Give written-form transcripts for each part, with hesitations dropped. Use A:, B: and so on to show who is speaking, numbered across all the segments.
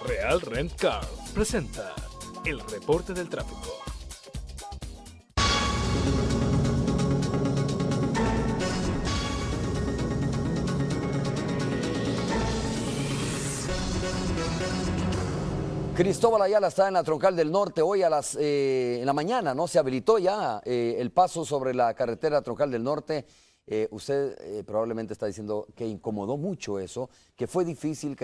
A: Real Rent Car presenta el reporte del tráfico.
B: Cristóbal Ayala está en la Troncal del Norte. Hoy en la mañana, ¿no? Se habilitó ya el paso sobre la carretera Troncal del Norte. Usted probablemente está diciendo que incomodó mucho eso, que fue difícil,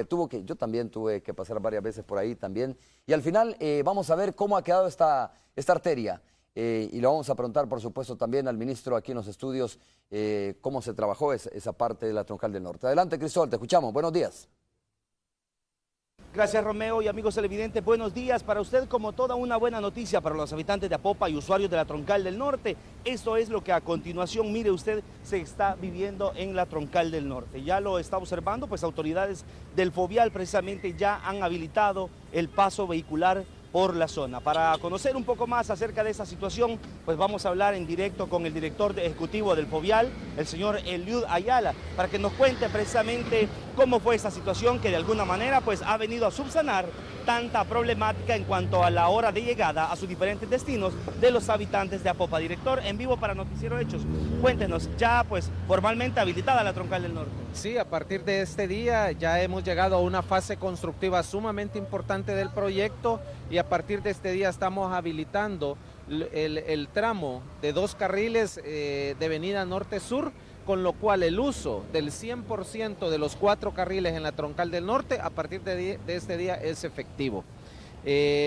B: yo también tuve que pasar varias veces por ahí también. Y al final vamos a ver cómo ha quedado esta arteria. Y lo vamos a preguntar, por supuesto, también al ministro aquí en los estudios, cómo se trabajó esa parte de la Troncal del Norte. Adelante, Cristóbal, te escuchamos. Buenos días.
C: Gracias, Romeo, y amigos televidentes, buenos días. Para usted, como toda una buena noticia para los habitantes de Apopa y usuarios de la Troncal del Norte, esto es lo que a continuación, mire usted, se está viviendo en la Troncal del Norte. Ya lo está observando, pues autoridades del Fovial precisamente ya han habilitado el paso vehicular por la zona. Para conocer un poco más acerca de esa situación, pues vamos a hablar en directo con el director ejecutivo del Fovial, el señor Eliud Ayala, para que nos cuente precisamente cómo fue esta situación que de alguna manera pues ha venido a subsanar tanta problemática en cuanto a la hora de llegada a sus diferentes destinos de los habitantes de Apopa. Director, en vivo para Noticiero Hechos, cuéntenos, ya pues formalmente habilitada la Troncal del Norte.
D: Sí, a partir de este día ya hemos llegado a una fase constructiva sumamente importante del proyecto y a partir de este día estamos habilitando el tramo de 2 carriles de avenida norte-sur, con lo cual el uso del 100% de los 4 carriles en la Troncal del Norte a partir de este día es efectivo.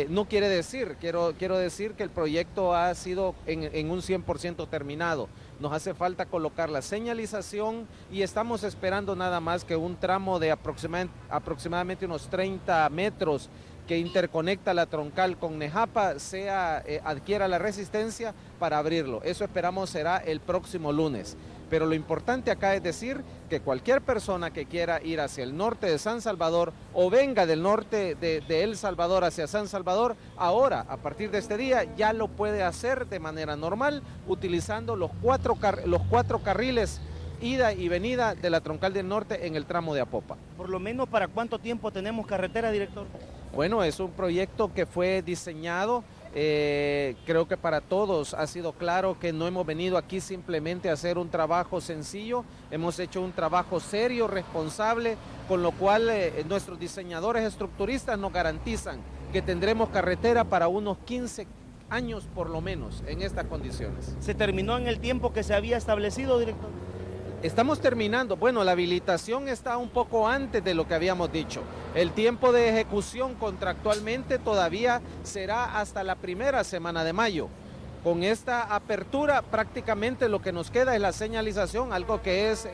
D: No quiere decir, quiero decir que el proyecto ha sido en un 100% terminado. Nos hace falta colocar la señalización y estamos esperando nada más que un tramo de aproximadamente unos 30 metros que interconecta la Troncal con Nejapa adquiera la resistencia para abrirlo. Eso esperamos será el próximo lunes. Pero lo importante acá es decir que cualquier persona que quiera ir hacia el norte de San Salvador o venga del norte de El Salvador hacia San Salvador, ahora, a partir de este día, ya lo puede hacer de manera normal, utilizando los cuatro carriles ida y venida de la Troncal del Norte en el tramo de Apopa.
C: Por lo menos, ¿para cuánto tiempo tenemos carretera, director?
D: Bueno, es un proyecto que fue diseñado, creo que para todos ha sido claro que no hemos venido aquí simplemente a hacer un trabajo sencillo, hemos hecho un trabajo serio, responsable, con lo cual nuestros diseñadores estructuristas nos garantizan que tendremos carretera para unos 15 años por lo menos en estas condiciones.
C: ¿Se terminó en el tiempo que se había establecido, director?
D: Estamos terminando, bueno, la habilitación está un poco antes de lo que habíamos dicho. El tiempo de ejecución contractualmente todavía será hasta la primera semana de mayo. Con esta apertura prácticamente lo que nos queda es la señalización, algo que es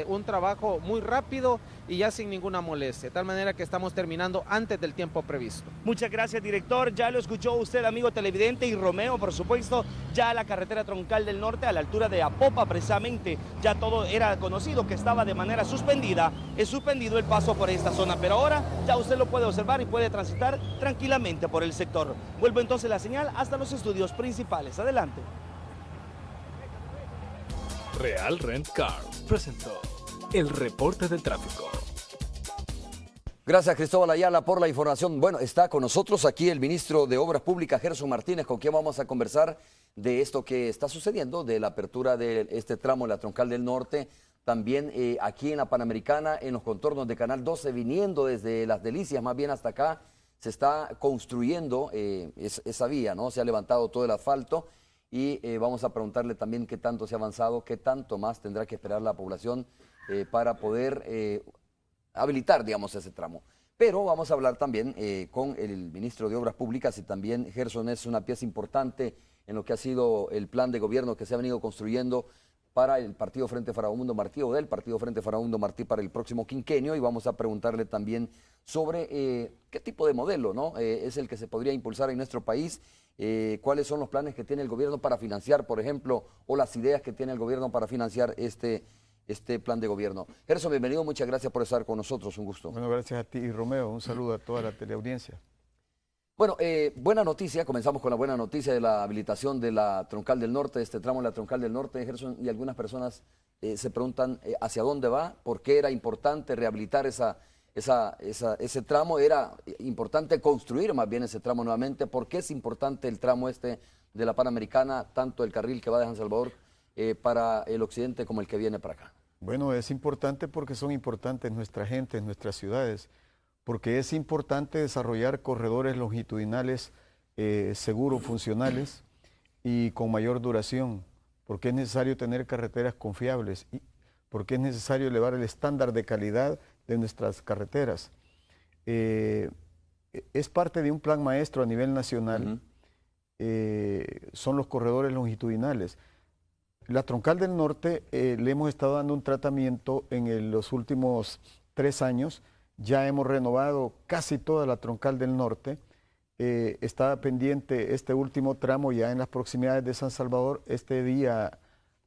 D: un trabajo muy rápido y ya sin ninguna molestia, de tal manera que estamos terminando antes del tiempo previsto.
C: Muchas gracias, director. Ya lo escuchó usted, amigo televidente, y Romeo, por supuesto, ya la carretera Troncal del Norte a la altura de Apopa, precisamente, ya todo era conocido que estaba de manera suspendida, es suspendido el paso por esta zona, pero ahora ya usted lo puede observar y puede transitar tranquilamente por el sector. Vuelvo entonces la señal hasta los estudios principales. Adelante.
A: Real Rent Car presentó el reporte del tráfico.
B: Gracias, Cristóbal Ayala, por la información. Bueno, está con nosotros aquí el ministro de Obras Públicas, Gerson Martínez, con quien vamos a conversar de esto que está sucediendo, de la apertura de este tramo de la Troncal del Norte, también aquí en la Panamericana, en los contornos de Canal 12, viniendo desde Las Delicias, más bien hasta acá, se está construyendo esa vía, ¿no? Se ha levantado todo el asfalto y vamos a preguntarle también qué tanto se ha avanzado, qué tanto más tendrá que esperar la población para poder habilitar, digamos, ese tramo. Pero vamos a hablar también con el ministro de Obras Públicas y también Gerson es una pieza importante en lo que ha sido el plan de gobierno que se ha venido construyendo para el Partido Frente Farabundo Martí o del Partido Frente Farabundo Martí para el próximo quinquenio y vamos a preguntarle también sobre qué tipo de modelo, ¿no? Es el que se podría impulsar en nuestro país, cuáles son los planes que tiene el gobierno para financiar, por ejemplo, o las ideas que tiene el gobierno para financiar este plan de gobierno. Gerson, bienvenido, muchas gracias por estar con nosotros, un gusto.
E: Bueno, gracias a ti y Romeo, un saludo a toda la teleaudiencia.
B: Bueno, buena noticia, comenzamos con la buena noticia de la habilitación de la Troncal del Norte, de este tramo de la Troncal del Norte, Gerson, y algunas personas se preguntan hacia dónde va, por qué era importante rehabilitar esa ese tramo, era importante construir más bien ese tramo nuevamente. ¿Por qué es importante el tramo este de la Panamericana, tanto el carril que va de San Salvador para el occidente como el que viene para acá?
E: Bueno, es importante porque son importantes nuestra gente, nuestras ciudades, porque es importante desarrollar corredores longitudinales seguros, funcionales y con mayor duración, porque es necesario tener carreteras confiables y porque es necesario elevar el estándar de calidad de nuestras carreteras. Es parte de un plan maestro a nivel nacional, son los corredores longitudinales. La Troncal del Norte le hemos estado dando un tratamiento en los últimos 3 años, ya hemos renovado casi toda la Troncal del Norte, está pendiente este último tramo ya en las proximidades de San Salvador. Este día,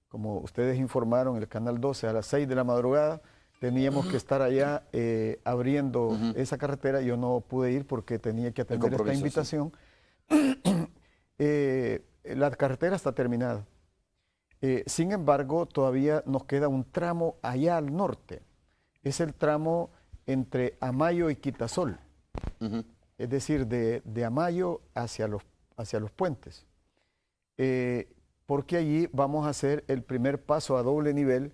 E: como ustedes informaron, el Canal 12 a las 6 de la madrugada, teníamos que estar allá abriendo esa carretera. Yo no pude ir porque tenía que atender esta invitación. Sí. La carretera está terminada. Sin embargo, todavía nos queda un tramo allá al norte. Es el tramo entre Amayo y Quitasol. Es decir, de Amayo hacia los puentes. Porque allí vamos a hacer el primer paso a doble nivel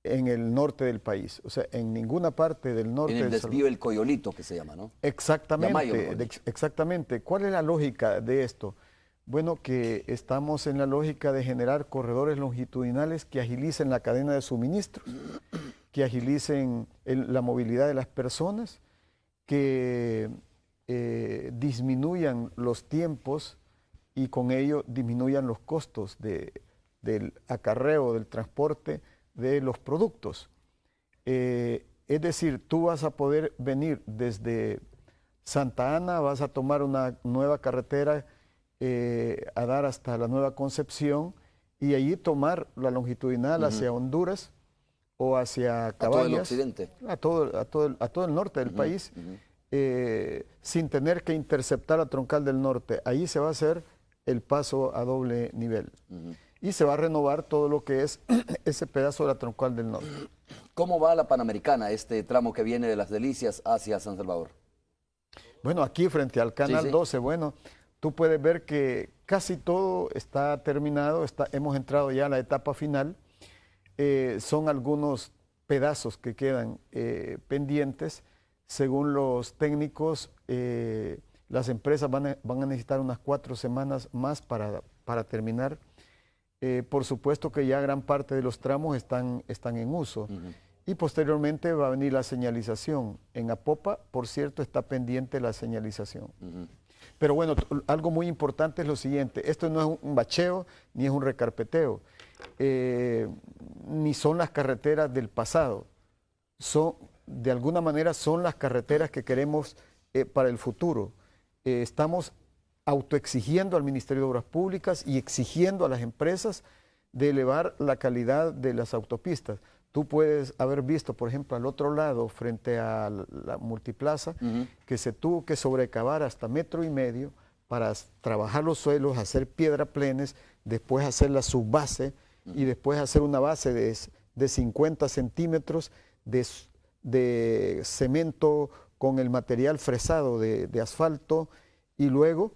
E: en el norte del país. O sea, en ninguna parte del norte.
B: En el desvío del Coyolito, que se llama, ¿no?
E: Exactamente,
B: Amayo,
E: exactamente. ¿Cuál es la lógica de esto? Bueno, que estamos en la lógica de generar corredores longitudinales que agilicen la cadena de suministros, que agilicen la movilidad de las personas, que disminuyan los tiempos y con ello disminuyan los costos del acarreo, del transporte de los productos. Es decir, tú vas a poder venir desde Santa Ana, vas a tomar una nueva carretera a dar hasta la Nueva Concepción y allí tomar la longitudinal hacia Honduras o hacia Cabañas.
B: A todo el occidente.
E: A todo el norte del país, sin tener que interceptar la Troncal del Norte. Ahí se va a hacer el paso a doble nivel. Y se va a renovar todo lo que es ese pedazo de la Troncal del Norte.
B: ¿Cómo va la Panamericana, este tramo que viene de Las Delicias hacia San Salvador?
E: Bueno, aquí frente al Canal 12, bueno, tú puedes ver que casi todo está terminado, hemos entrado ya a la etapa final. Son algunos pedazos que quedan pendientes. Según los técnicos, las empresas van a necesitar unas 4 semanas más para terminar. Por supuesto que ya gran parte de los tramos están en uso. Y posteriormente va a venir la señalización. En Apopa, por cierto, está pendiente la señalización. Pero bueno, algo muy importante es lo siguiente, esto no es un bacheo ni es un recarpeteo, ni son las carreteras del pasado, de alguna manera son las carreteras que queremos para el futuro. Estamos autoexigiendo al Ministerio de Obras Públicas y exigiendo a las empresas de elevar la calidad de las autopistas. Tú puedes haber visto, por ejemplo, al otro lado, frente a la multiplaza, que se tuvo que sobrecavar hasta 1,5 metros para trabajar los suelos, hacer piedraplenes, después hacer la subbase y después hacer una base de 50 centímetros de cemento con el material fresado de asfalto, y luego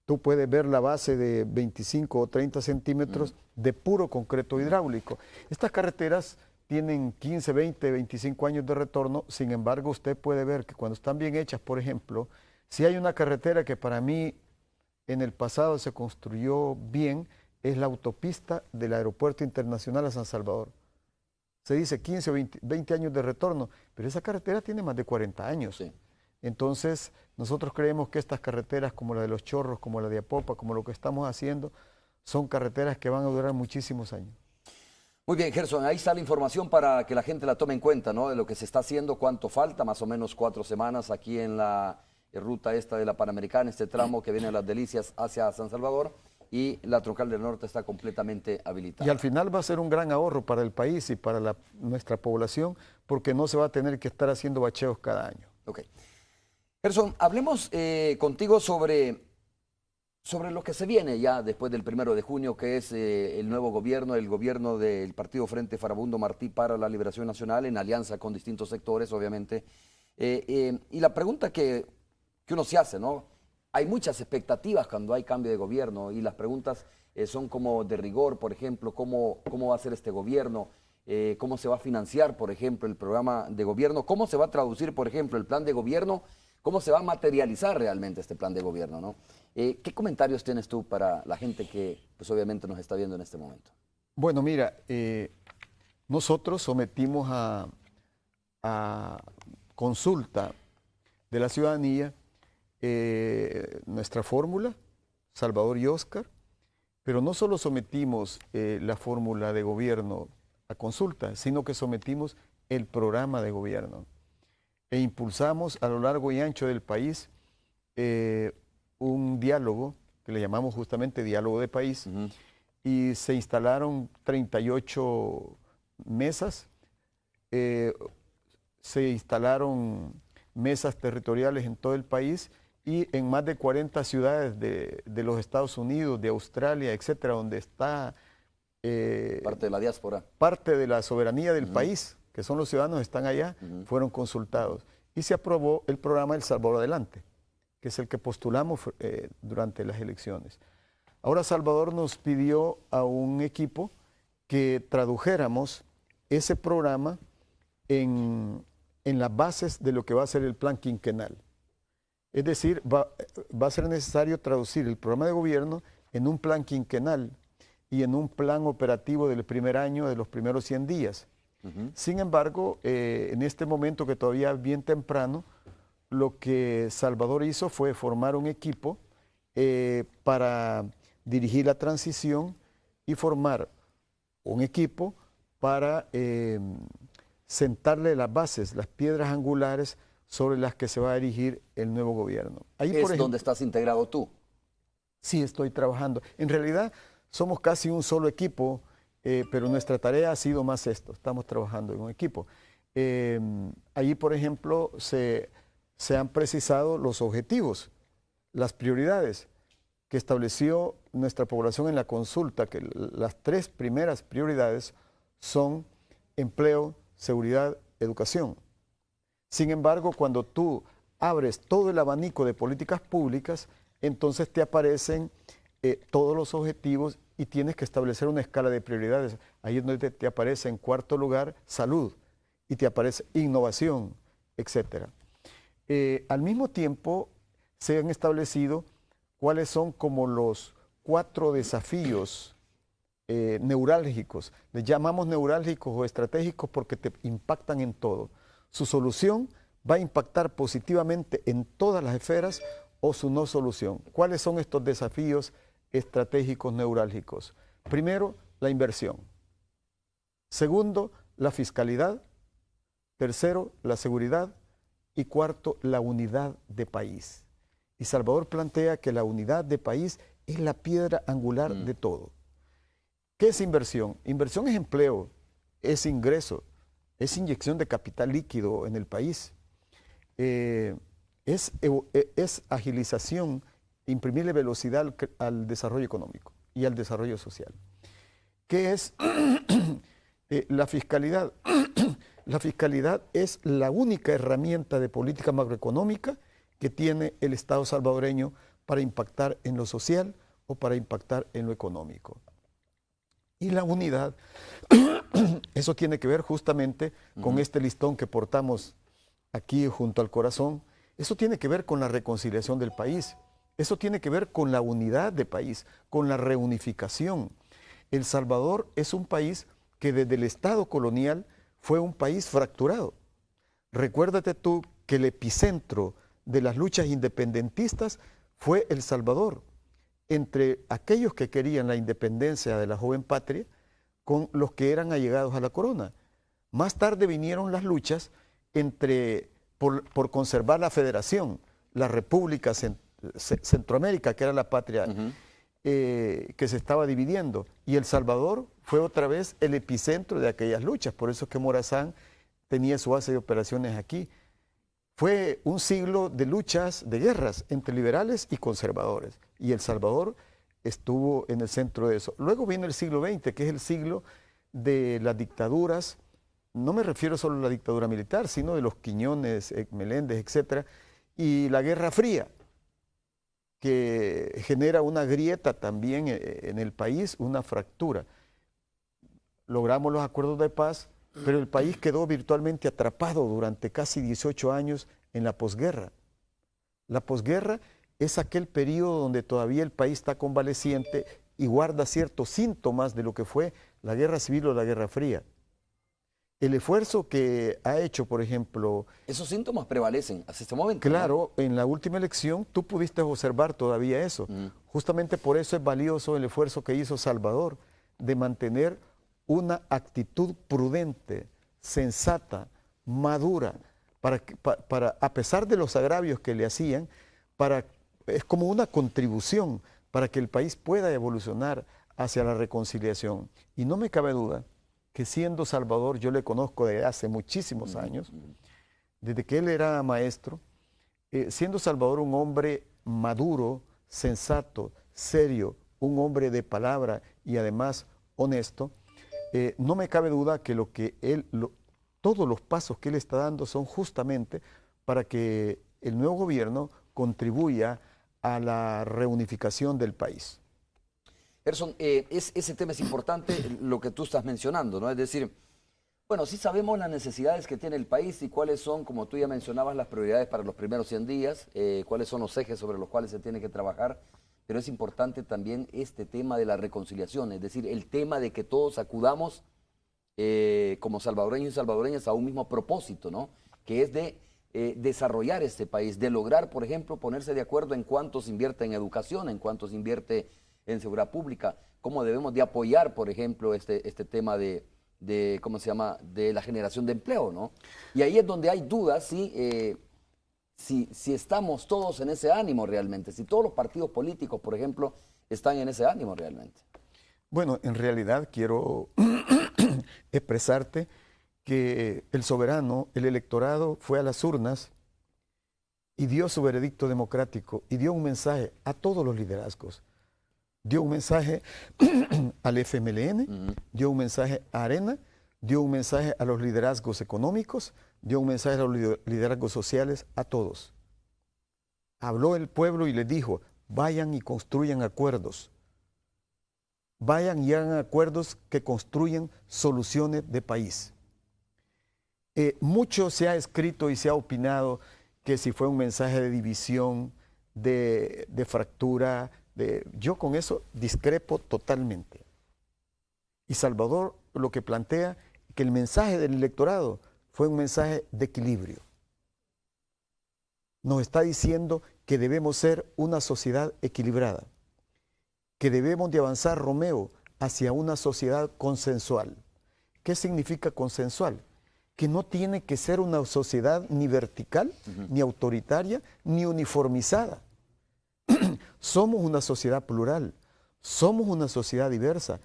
E: tú puedes ver la base de 25 o 30 centímetros de puro concreto hidráulico. Estas carreteras tienen 15, 20, 25 años de retorno. Sin embargo, usted puede ver que cuando están bien hechas, por ejemplo, si hay una carretera que para mí en el pasado se construyó bien, es la autopista del Aeropuerto Internacional a San Salvador. Se dice 15 o 20 años de retorno, pero esa carretera tiene más de 40 años. Sí. Entonces, nosotros creemos que estas carreteras como la de Los Chorros, como la de Apopa, como lo que estamos haciendo, son carreteras que van a durar muchísimos años.
B: Muy bien, Gerson, ahí está la información para que la gente la tome en cuenta, ¿no? De lo que se está haciendo, cuánto falta, más o menos 4 semanas aquí en la ruta esta de la Panamericana, este tramo que viene de Las Delicias hacia San Salvador, y la Troncal del Norte está completamente habilitada.
E: Y al final va a ser un gran ahorro para el país y para nuestra población, porque no se va a tener que estar haciendo bacheos cada año.
B: Ok. Gerson, hablemos contigo sobre lo que se viene ya después del 1 de junio, que es el nuevo gobierno, el gobierno del Partido Frente Farabundo Martí para la Liberación Nacional, en alianza con distintos sectores, obviamente. Y la pregunta que uno se hace, ¿no? Hay muchas expectativas cuando hay cambio de gobierno y las preguntas son como de rigor, por ejemplo, ¿cómo va a ser este gobierno? ¿Cómo se va a financiar, por ejemplo, el programa de gobierno? ¿Cómo se va a traducir, por ejemplo, el plan de gobierno? ¿Cómo se va a materializar realmente este plan de gobierno, ¿no? ¿Qué comentarios tienes tú para la gente que, pues, obviamente nos está viendo en este momento?
E: Bueno, mira, nosotros sometimos a consulta de la ciudadanía nuestra fórmula, Salvador y Óscar, pero no solo sometimos la fórmula de gobierno a consulta, sino que sometimos el programa de gobierno e impulsamos a lo largo y ancho del país un diálogo que le llamamos justamente diálogo de país. Y se instalaron 38 mesas, se instalaron mesas territoriales en todo el país y en más de 40 ciudades de los Estados Unidos, de Australia, etcétera, donde está
B: Parte de la diáspora.
E: parte de la soberanía del país, que son los ciudadanos que están allá, fueron consultados. Y se aprobó el programa El Salvador Adelante, que es el que postulamos durante las elecciones. Ahora Salvador nos pidió a un equipo que tradujéramos ese programa en las bases de lo que va a ser el plan quinquenal. Es decir, va a ser necesario traducir el programa de gobierno en un plan quinquenal y en un plan operativo del primer año, de los primeros 100 días. Sin embargo, en este momento que todavía es bien temprano, lo que Salvador hizo fue formar un equipo para dirigir la transición y formar un equipo para sentarle las bases, las piedras angulares sobre las que se va a erigir el nuevo gobierno. Ahí, por ejemplo,
B: ¿Donde estás integrado tú?
E: Sí, estoy trabajando. En realidad somos casi un solo equipo, pero nuestra tarea ha sido más esto, estamos trabajando en un equipo. Allí, por ejemplo, se han precisado los objetivos, las prioridades que estableció nuestra población en la consulta, que las 3 primeras prioridades son empleo, seguridad, educación. Sin embargo, cuando tú abres todo el abanico de políticas públicas, entonces te aparecen todos los objetivos y tienes que establecer una escala de prioridades. Ahí es donde te aparece en cuarto lugar salud y te aparece innovación, etc. Al mismo tiempo, se han establecido cuáles son como los 4 desafíos neurálgicos. Les llamamos neurálgicos o estratégicos porque te impactan en todo. Su solución va a impactar positivamente en todas las esferas o su no solución. ¿Cuáles son estos desafíos estratégicos neurálgicos? Primero, la inversión. Segundo, la fiscalidad. Tercero, la seguridad. Y cuarto, la unidad de país. Y Salvador plantea que la unidad de país es la piedra angular de todo. ¿Qué es inversión? Inversión es empleo, es ingreso, es inyección de capital líquido en el país, es agilización, imprimirle velocidad al desarrollo económico y al desarrollo social. ¿Qué es la fiscalidad? La fiscalidad es la única herramienta de política macroeconómica que tiene el Estado salvadoreño para impactar en lo social o para impactar en lo económico. Y la unidad, eso tiene que ver justamente con este listón que portamos aquí junto al corazón. Eso tiene que ver con la reconciliación del país. Eso tiene que ver con la unidad de país, con la reunificación. El Salvador es un país que desde el Estado colonial fue un país fracturado. Recuérdate tú que el epicentro de las luchas independentistas fue El Salvador, entre aquellos que querían la independencia de la joven patria con los que eran allegados a la corona. Más tarde vinieron las luchas por conservar la federación, la República Centroamérica, que era la patria que se estaba dividiendo, y El Salvador fue otra vez el epicentro de aquellas luchas, por eso es que Morazán tenía su base de operaciones aquí. Fue un siglo de luchas, de guerras entre liberales y conservadores, y El Salvador estuvo en el centro de eso. Luego viene el siglo XX, que es el siglo de las dictaduras, no me refiero solo a la dictadura militar, sino de los Quiñones, Meléndez, etcétera, y la Guerra Fría, que genera una grieta también en el país, una fractura. Logramos los acuerdos de paz, pero el país quedó virtualmente atrapado durante casi 18 años en la posguerra. La posguerra es aquel periodo donde todavía el país está convaleciente y guarda ciertos síntomas de lo que fue la guerra civil o la Guerra Fría. El esfuerzo que ha hecho, por ejemplo...
B: Esos síntomas prevalecen hasta este momento.
E: Claro, ¿no? En la última elección tú pudiste observar todavía eso. Justamente por eso es valioso el esfuerzo que hizo Salvador de mantener una actitud prudente, sensata, madura, a pesar de los agravios que le hacían, es como una contribución para que el país pueda evolucionar hacia la reconciliación. Y no me cabe duda que siendo Salvador, yo le conozco desde hace muchísimos años, desde que él era maestro, siendo Salvador un hombre maduro, sensato, serio, un hombre de palabra y además honesto, no me cabe duda que todos los pasos que él está dando son justamente para que el nuevo gobierno contribuya a la reunificación del país.
B: Gerson, ese tema es importante, lo que tú estás mencionando, ¿no? Es decir, bueno, sí sabemos las necesidades que tiene el país y cuáles son, como tú ya mencionabas, las prioridades para los primeros 100 días, cuáles son los ejes sobre los cuales se tiene que trabajar, pero es importante también este tema de la reconciliación, es decir, el tema de que todos acudamos como salvadoreños y salvadoreñas a un mismo propósito, ¿no? Que es de desarrollar este país, de lograr, por ejemplo, ponerse de acuerdo en cuánto se invierte en educación, en cuánto se invierte en seguridad pública, cómo debemos de apoyar, por ejemplo, este tema de ¿cómo se llama?, de la generación de empleo, ¿no? Y ahí es donde hay dudas si estamos todos en ese ánimo realmente, si todos los partidos políticos, por ejemplo, están en ese ánimo realmente.
E: Bueno, en realidad quiero expresarte que el soberano, el electorado, fue a las urnas y dio su veredicto democrático y dio un mensaje a todos los liderazgos. Dio un mensaje al FMLN, dio un mensaje a Arena, dio un mensaje a los liderazgos económicos, dio un mensaje a los liderazgos sociales, a todos. Habló el pueblo y les dijo, vayan y construyan acuerdos. Vayan y hagan acuerdos que construyan soluciones de país. Mucho se ha escrito y se ha opinado que si fue un mensaje de división, de fractura, yo con eso discrepo totalmente. Y Salvador lo que plantea, que el mensaje del electorado fue un mensaje de equilibrio. Nos está diciendo que debemos ser una sociedad equilibrada, que debemos de avanzar, Romeo, hacia una sociedad consensual. ¿Qué significa consensual? Que no tiene que ser una sociedad ni vertical, ni autoritaria, ni uniformizada. Somos una sociedad plural, somos una sociedad diversa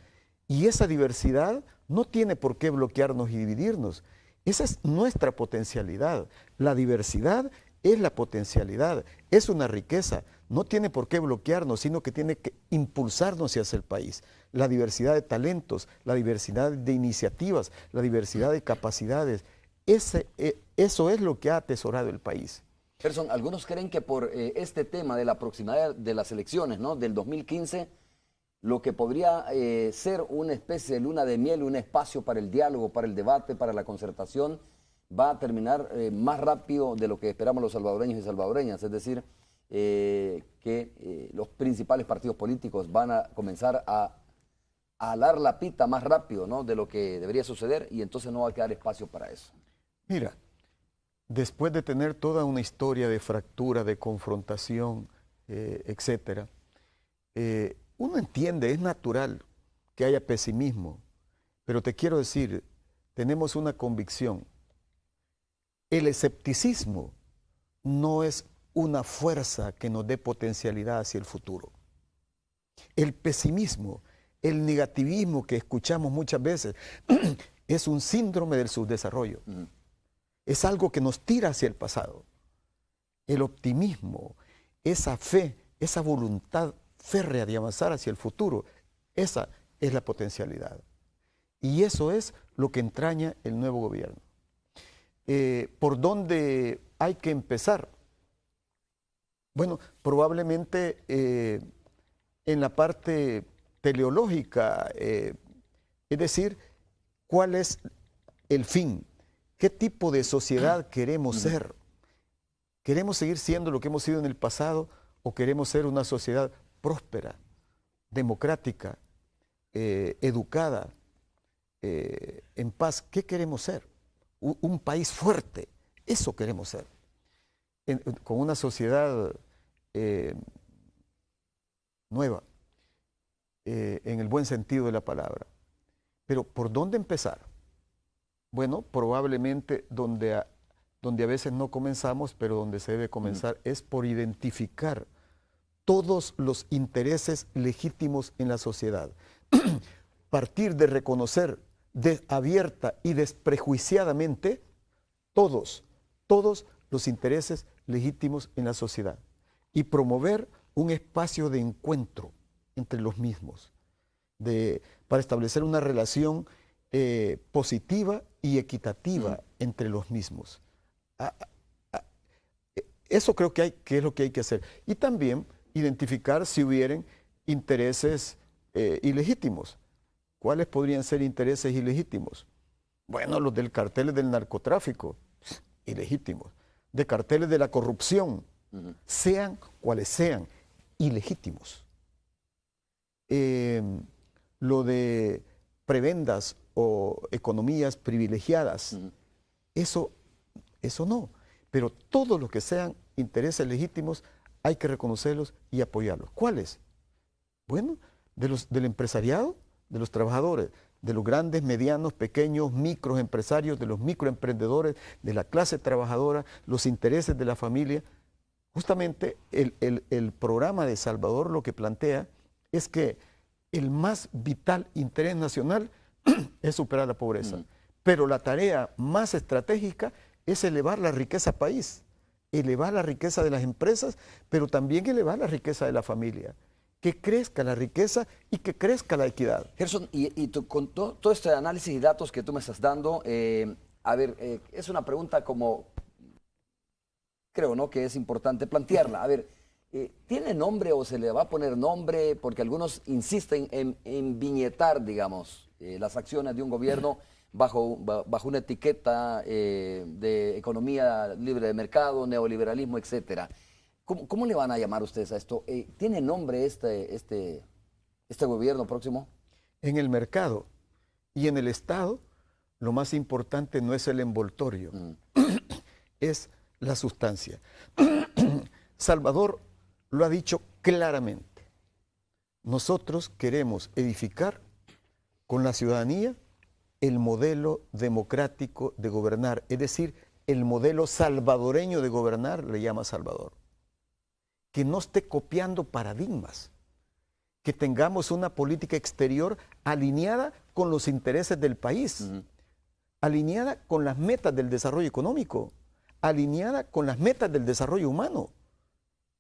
E: y esa diversidad no tiene por qué bloquearnos y dividirnos. Esa es nuestra potencialidad. La diversidad es la potencialidad, es una riqueza. No tiene por qué bloquearnos, sino que tiene que impulsarnos hacia el país. La diversidad de talentos, la diversidad de iniciativas, la diversidad de capacidades. Eso es lo que ha atesorado el país.
B: Gerson, algunos creen que por este tema de la proximidad de las elecciones, ¿no?, del 2015, lo que podría ser una especie de luna de miel, un espacio para el diálogo, para el debate, para la concertación, va a terminar más rápido de lo que esperamos los salvadoreños y salvadoreñas. Es decir, que los principales partidos políticos van a comenzar a alar la pita más rápido, ¿no?, de lo que debería suceder, y entonces no va a quedar espacio para eso.
E: Mira, después de tener toda una historia de fractura, de confrontación, etcétera, uno entiende, es natural que haya pesimismo, pero te quiero decir, tenemos una convicción. El escepticismo no es una fuerza que nos dé potencialidad hacia el futuro. El pesimismo, el negativismo que escuchamos muchas veces, es un síndrome del subdesarrollo. Es algo que nos tira hacia el pasado. El optimismo, esa fe, esa voluntad férrea de avanzar hacia el futuro, esa es la potencialidad. Y eso es lo que entraña el nuevo gobierno. ¿Por dónde hay que empezar? Bueno, probablemente en la parte teleológica, es decir, ¿cuál es el fin? ¿Qué tipo de sociedad queremos ser? ¿Queremos seguir siendo lo que hemos sido en el pasado o queremos ser una sociedad próspera, democrática, educada, en paz? ¿Qué queremos ser? Un país fuerte, eso queremos ser. Con una sociedad nueva, en el buen sentido de la palabra. Pero ¿por dónde empezar? Bueno, probablemente donde a veces no comenzamos, pero donde se debe comenzar es por identificar todos los intereses legítimos en la sociedad. Partir de reconocer abierta y desprejuiciadamente todos los intereses legítimos en la sociedad y promover un espacio de encuentro entre los mismos, para establecer una relación positiva y equitativa entre los mismos. Eso creo que es lo que hay que hacer. Y también identificar si hubieran intereses ilegítimos. ¿Cuáles podrían ser intereses ilegítimos? Bueno, los del carteles del narcotráfico, ilegítimos. De carteles de la corrupción, sean cuales sean, ilegítimos. Lo de prebendas o economías privilegiadas, eso no. Pero todos los que sean intereses legítimos hay que reconocerlos y apoyarlos. ¿Cuáles? Bueno, del empresariado, de los trabajadores, de los grandes, medianos, pequeños, microempresarios, de los microemprendedores, de la clase trabajadora, los intereses de la familia. Justamente el programa de Salvador lo que plantea es que el más vital interés nacional es superar la pobreza, pero la tarea más estratégica es elevar la riqueza país, elevar la riqueza de las empresas, pero también elevar la riqueza de la familia. Que crezca la riqueza y que crezca la equidad.
B: Gerson, con todo este análisis y datos que tú me estás dando, es una pregunta como, creo, ¿no?, que es importante plantearla. A ver, ¿tiene nombre o se le va a poner nombre? Porque algunos insisten en viñetar, digamos, las acciones de un gobierno bajo una etiqueta de economía libre de mercado, neoliberalismo, etcétera. ¿Cómo le van a llamar ustedes a esto? ¿Tiene nombre este gobierno próximo?
E: En el mercado y en el Estado, lo más importante no es el envoltorio, es la sustancia. Salvador lo ha dicho claramente. Nosotros queremos edificar con la ciudadanía el modelo democrático de gobernar, es decir, el modelo salvadoreño de gobernar, le llama Salvador. Que no esté copiando paradigmas, que tengamos una política exterior alineada con los intereses del país, alineada con las metas del desarrollo económico, alineada con las metas del desarrollo humano.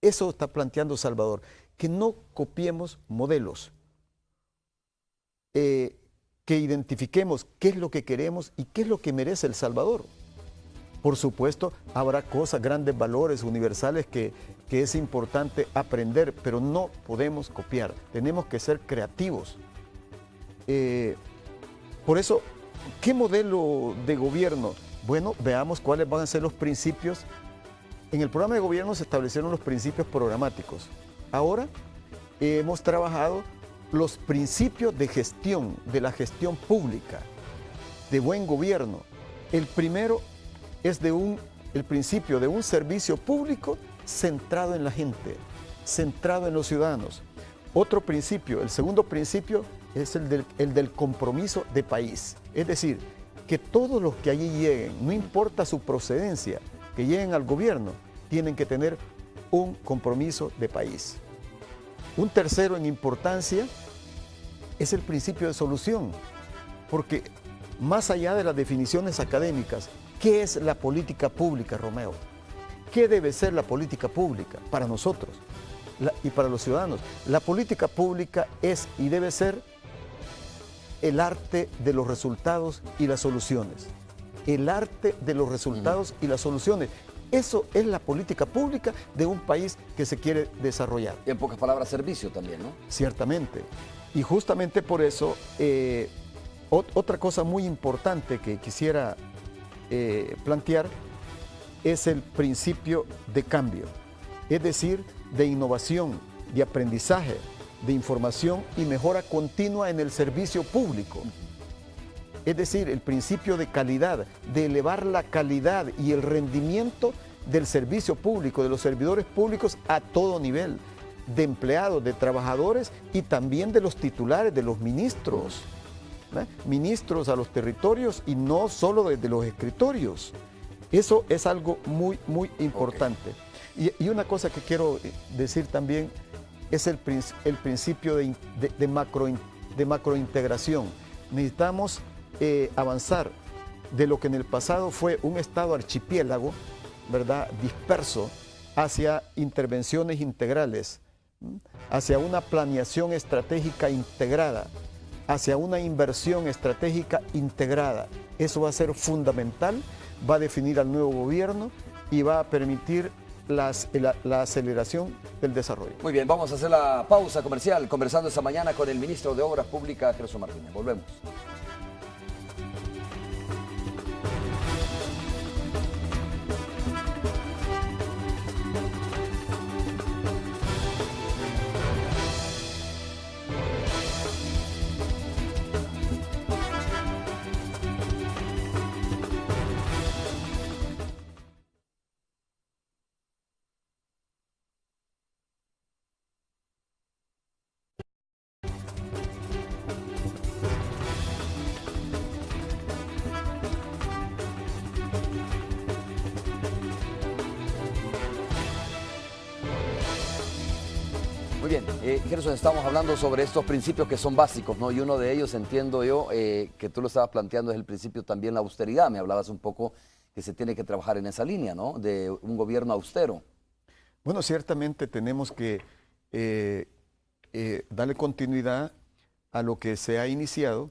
E: Eso está planteando Salvador, que no copiemos modelos, que identifiquemos qué es lo que queremos y qué es lo que merece El Salvador. Por supuesto, habrá cosas, grandes valores universales que es importante aprender, pero no podemos copiar. Tenemos que ser creativos. Por eso, ¿qué modelo de gobierno? Bueno, veamos cuáles van a ser los principios. En el programa de gobierno se establecieron los principios programáticos. Ahora hemos trabajado los principios de gestión, de la gestión pública, de buen gobierno. El primero es el principio de un servicio público centrado en la gente, centrado en los ciudadanos. Otro principio, el segundo principio, es el del compromiso de país. Es decir, que todos los que allí lleguen, no importa su procedencia, que lleguen al gobierno, tienen que tener un compromiso de país. Un tercero en importancia es el principio de solución, porque más allá de las definiciones académicas, ¿qué es la política pública, Romeo? ¿Qué debe ser la política pública para nosotros y para los ciudadanos? La política pública es y debe ser el arte de los resultados y las soluciones. El arte de los resultados y las soluciones. Eso es la política pública de un país que se quiere desarrollar.
B: En pocas palabras, servicio también, ¿no?
E: Ciertamente. Y justamente por eso, otra cosa muy importante que quisiera plantear es el principio de cambio, es decir, de innovación, de aprendizaje, de información y mejora continua en el servicio público. Es decir, el principio de calidad, de elevar la calidad y el rendimiento del servicio público, de los servidores públicos a todo nivel, de empleados, de trabajadores y también de los titulares, de los ministros. Ministros a los territorios y no solo desde los escritorios. Eso es algo muy, muy importante. Y una cosa que quiero decir también es el principio de macrointegración. Necesitamos avanzar de lo que en el pasado fue un estado archipiélago, ¿verdad?, disperso, hacia intervenciones integrales, hacia una planeación estratégica integrada, hacia una inversión estratégica integrada. Eso va a ser fundamental, va a definir al nuevo gobierno y va a permitir la aceleración del desarrollo.
B: Muy bien, vamos a hacer la pausa comercial, conversando esta mañana con el ministro de Obras Públicas, Gerson Martínez. Volvemos. Muy bien, Gerson, estamos hablando sobre estos principios que son básicos, ¿no? Y uno de ellos, entiendo yo, que tú lo estabas planteando, es el principio también la austeridad. Me hablabas un poco que se tiene que trabajar en esa línea, ¿no? De un gobierno austero.
E: Bueno, ciertamente tenemos que darle continuidad a lo que se ha iniciado.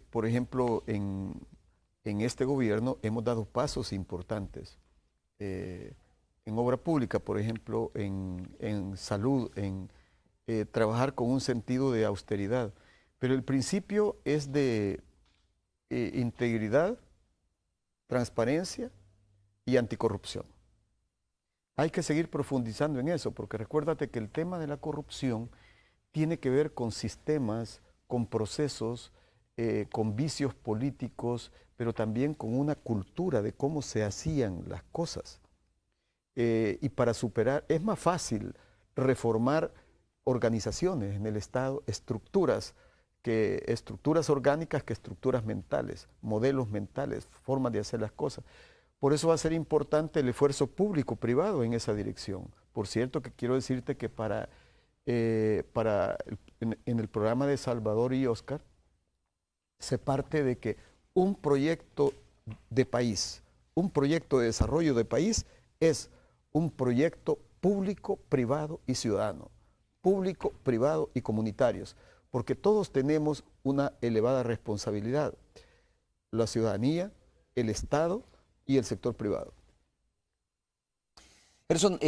E: Por ejemplo, en este gobierno hemos dado pasos importantes. En obra pública, por ejemplo, en salud, en trabajar con un sentido de austeridad. Pero el principio es de integridad, transparencia y anticorrupción. Hay que seguir profundizando en eso, porque recuérdate que el tema de la corrupción tiene que ver con sistemas, con procesos, con vicios políticos, pero también con una cultura de cómo se hacían las cosas. Y para superar, es más fácil reformar organizaciones en el Estado, estructuras orgánicas que estructuras mentales, modelos mentales, formas de hacer las cosas. Por eso va a ser importante el esfuerzo público-privado en esa dirección. Por cierto, que quiero decirte que en el programa de Salvador y Oscar, se parte de que un proyecto de país, un proyecto de desarrollo de país es un proyecto público, privado y ciudadano, público, privado y comunitarios, porque todos tenemos una elevada responsabilidad, la ciudadanía, el Estado y el sector privado.
B: Gerson,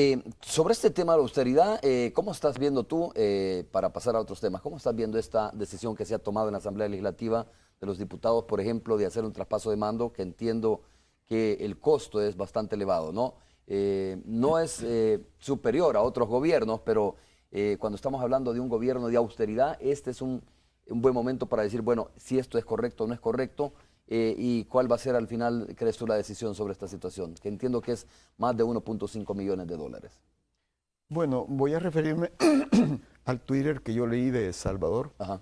B: sobre este tema de la austeridad, ¿cómo estás viendo tú, para pasar a otros temas, cómo estás viendo esta decisión que se ha tomado en la Asamblea Legislativa de los diputados, por ejemplo, de hacer un traspaso de mando, que entiendo que el costo es bastante elevado, ¿no? No es superior a otros gobiernos, pero cuando estamos hablando de un gobierno de austeridad, este es un buen momento para decir, bueno, si esto es correcto o no es correcto, y cuál va a ser al final, crees tú, la decisión sobre esta situación, que entiendo que es más de 1.5 millones de dólares.
E: Bueno, voy a referirme al Twitter que yo leí de Salvador.
B: Ajá.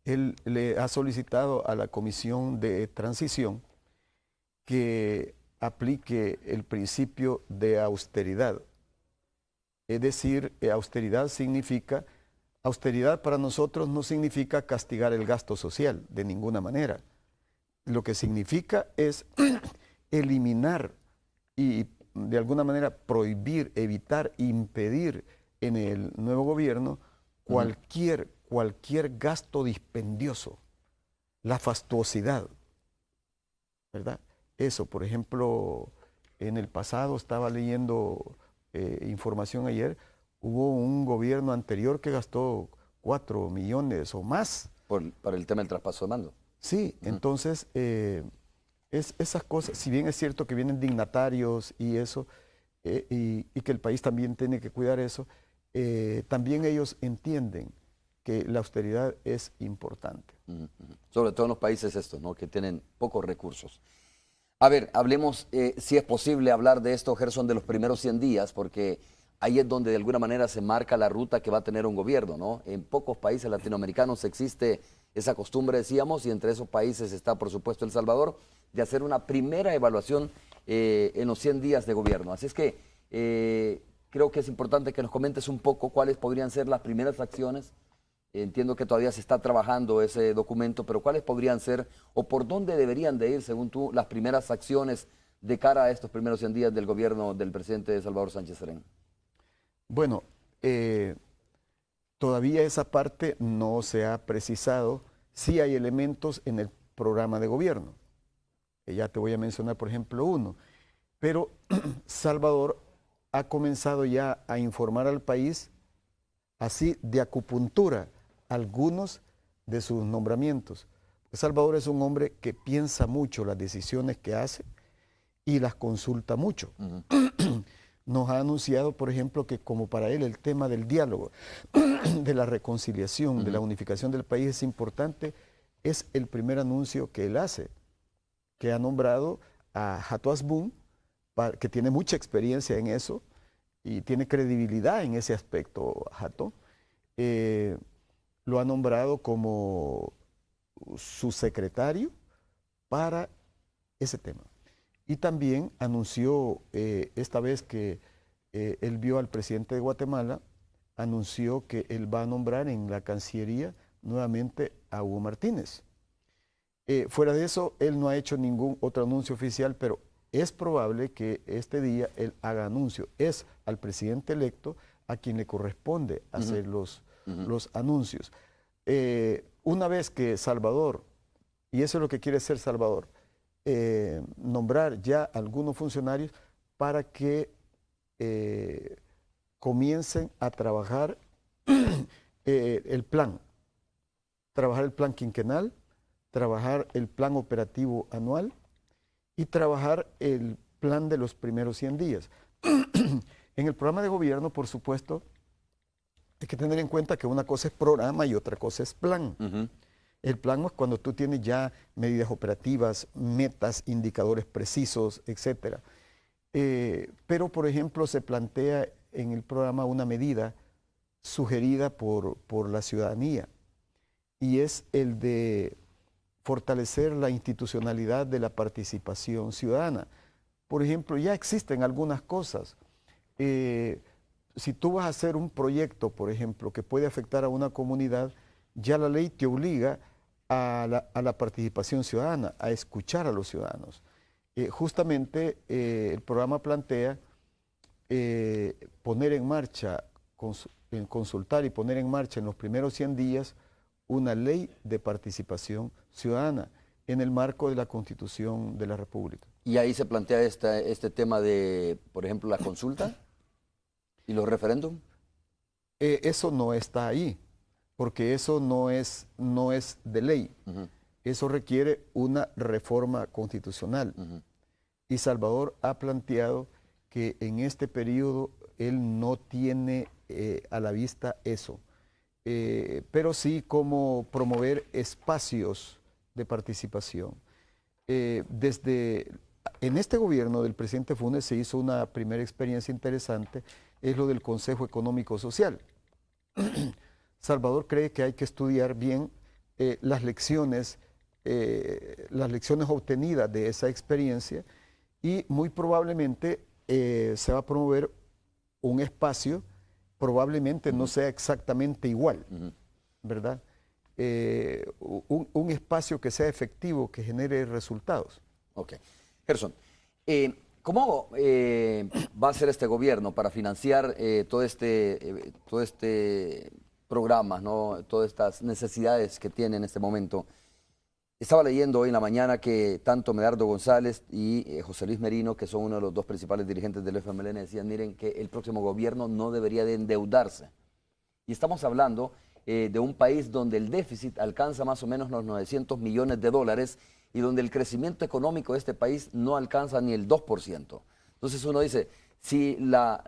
E: Él le ha solicitado a la Comisión de Transición que aplique el principio de austeridad. Es decir, austeridad para nosotros no significa castigar el gasto social de ninguna manera. Lo que significa es eliminar y de alguna manera prohibir, evitar, impedir en el nuevo gobierno cualquier cualquier gasto dispendioso, la fastuosidad, ¿verdad? Eso, por ejemplo, en el pasado estaba leyendo información ayer, hubo un gobierno anterior que gastó 4 millones o más.
B: Para el tema del traspaso de mando.
E: Sí, entonces esas cosas, si bien es cierto que vienen dignatarios y eso, y que el país también tiene que cuidar eso, también ellos entienden que la austeridad es importante.
B: Sobre todo en los países estos, ¿no? Que tienen pocos recursos. A ver, hablemos, si es posible hablar de esto, Gerson, de los primeros 100 días, porque ahí es donde de alguna manera se marca la ruta que va a tener un gobierno, ¿no? En pocos países latinoamericanos existe esa costumbre, decíamos, y entre esos países está, por supuesto, El Salvador, de hacer una primera evaluación en los 100 días de gobierno. Así es que creo que es importante que nos comentes un poco cuáles podrían ser las primeras acciones. Entiendo que todavía se está trabajando ese documento, pero ¿cuáles podrían ser o por dónde deberían de ir, según tú, las primeras acciones de cara a estos primeros 100 días del gobierno del presidente Salvador Sánchez Serén?
E: Bueno, todavía esa parte no se ha precisado. Sí hay elementos en el programa de gobierno. Ya te voy a mencionar, por ejemplo, uno. Pero Salvador ha comenzado ya a informar al país, así de acupuntura, algunos de sus nombramientos. Salvador es un hombre que piensa mucho las decisiones que hace y las consulta mucho. Nos ha anunciado, por ejemplo, que como para él el tema del diálogo, de la reconciliación, de la unificación del país es importante, es el primer anuncio que él hace, que ha nombrado a Hato Hasbún, que tiene mucha experiencia en eso y tiene credibilidad en ese aspecto, Hato. Lo ha nombrado como su secretario para ese tema. Y también anunció, esta vez que él vio al presidente de Guatemala, anunció que él va a nombrar en la Cancillería nuevamente a Hugo Martínez. Fuera de eso, él no ha hecho ningún otro anuncio oficial, pero es probable que este día él haga anuncio. Es al presidente electo a quien le corresponde hacer los anuncios. Una vez que Salvador, y eso es lo que quiere hacer Salvador, nombrar ya algunos funcionarios para que comiencen a trabajar el plan quinquenal, trabajar el plan operativo anual y trabajar el plan de los primeros 100 días. En el programa de gobierno, por supuesto, hay que tener en cuenta que una cosa es programa y otra cosa es plan. El plan es cuando tú tienes ya medidas operativas, metas, indicadores precisos, etc. Pero, por ejemplo, se plantea en el programa una medida sugerida por la ciudadanía y es el de fortalecer la institucionalidad de la participación ciudadana. Por ejemplo, ya existen algunas cosas. Si tú vas a hacer un proyecto, por ejemplo, que puede afectar a una comunidad, ya la ley te obliga a la participación ciudadana, a escuchar a los ciudadanos. Justamente el programa plantea poner en marcha, consultar y poner en marcha en los primeros 100 días una ley de participación ciudadana en el marco de la Constitución de la República.
B: Y ahí se plantea este tema de, por ejemplo, la consulta y los referéndum.
E: Eso no está ahí, porque eso no es de ley. Eso requiere una reforma constitucional. Y Salvador ha planteado que en este periodo él no tiene a la vista eso, pero sí como promover espacios de participación. En este gobierno del presidente Funes se hizo una primera experiencia interesante, es lo del Consejo Económico Social. Salvador cree que hay que estudiar bien las lecciones obtenidas de esa experiencia y muy probablemente se va a promover un espacio, probablemente no sea exactamente igual, ¿verdad? Un espacio que sea efectivo, que genere resultados.
B: Ok. Gerson, ¿cómo va a ser este gobierno para financiar todo este programas, ¿no? Todas estas necesidades que tiene en este momento. Estaba leyendo hoy en la mañana que tanto Medardo González y José Luis Merino, que son uno de los dos principales dirigentes del FMLN, decían, miren, que el próximo gobierno no debería de endeudarse. Y estamos hablando de un país donde el déficit alcanza más o menos los 900 millones de dólares y donde el crecimiento económico de este país no alcanza ni el 2%. Entonces uno dice, si la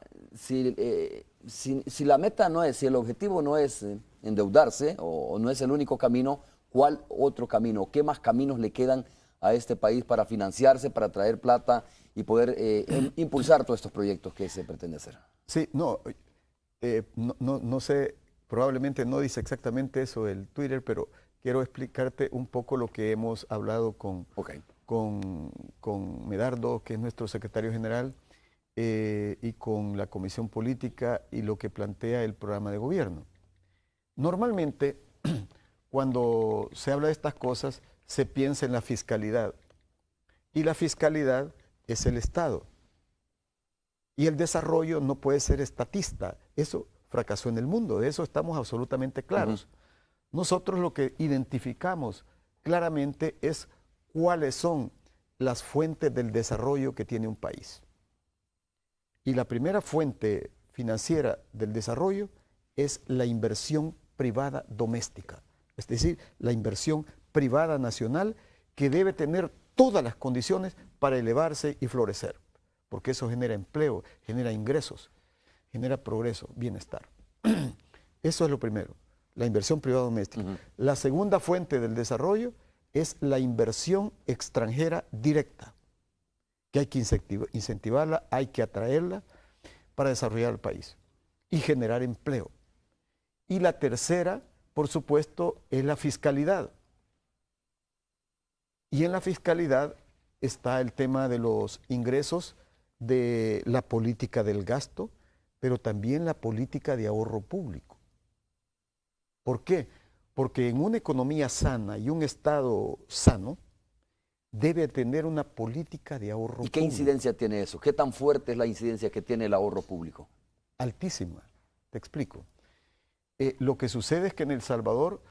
B: meta no es, si el objetivo no es endeudarse o no es el único camino, ¿cuál otro camino? ¿Qué más caminos le quedan a este país para financiarse, para traer plata y poder impulsar todos estos proyectos que se pretende hacer?
E: Sí, no sé, probablemente no dice exactamente eso el Twitter, pero quiero explicarte un poco lo que hemos hablado con Medardo, que es nuestro secretario general, y con la Comisión Política y lo que plantea el programa de gobierno. Normalmente, cuando se habla de estas cosas, se piensa en la fiscalidad. Y la fiscalidad es el Estado. Y el desarrollo no puede ser estatista. Eso fracasó en el mundo, de eso estamos absolutamente claros. Nosotros lo que identificamos claramente es cuáles son las fuentes del desarrollo que tiene un país. Y la primera fuente financiera del desarrollo es la inversión privada doméstica. Es decir, la inversión privada nacional que debe tener todas las condiciones para elevarse y florecer, porque eso genera empleo, genera ingresos, genera progreso, bienestar. Eso es lo primero, la inversión privada doméstica. La segunda fuente del desarrollo es la inversión extranjera directa, que hay que incentivarla, hay que atraerla para desarrollar el país y generar empleo. Y la tercera, por supuesto, es la fiscalidad. Y en la fiscalidad está el tema de los ingresos, de la política del gasto, pero también la política de ahorro público. ¿Por qué? Porque en una economía sana y un Estado sano, debe tener una política de ahorro público.
B: ¿Y qué incidencia tiene eso? ¿Qué tan fuerte es la incidencia que tiene el ahorro público?
E: Altísima, te explico. Lo que sucede es que en El Salvador,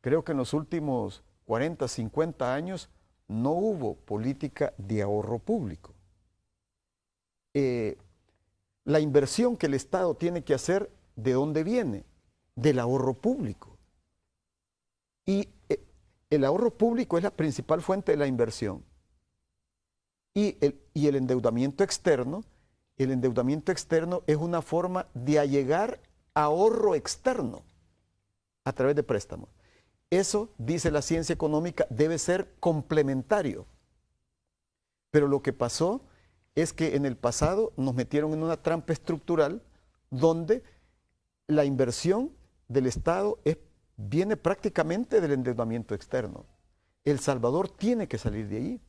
E: creo que en los últimos 40, 50 años, no hubo política de ahorro público. La inversión que el Estado tiene que hacer, ¿de dónde viene? Del ahorro público. Y el ahorro público es la principal fuente de la inversión. Y el endeudamiento externo es una forma de allegar ahorro externo a través de préstamos. Eso, dice la ciencia económica, debe ser complementario. Pero lo que pasó es que en el pasado nos metieron en una trampa estructural donde la inversión del Estado viene prácticamente del endeudamiento externo. El Salvador tiene que salir de ahí.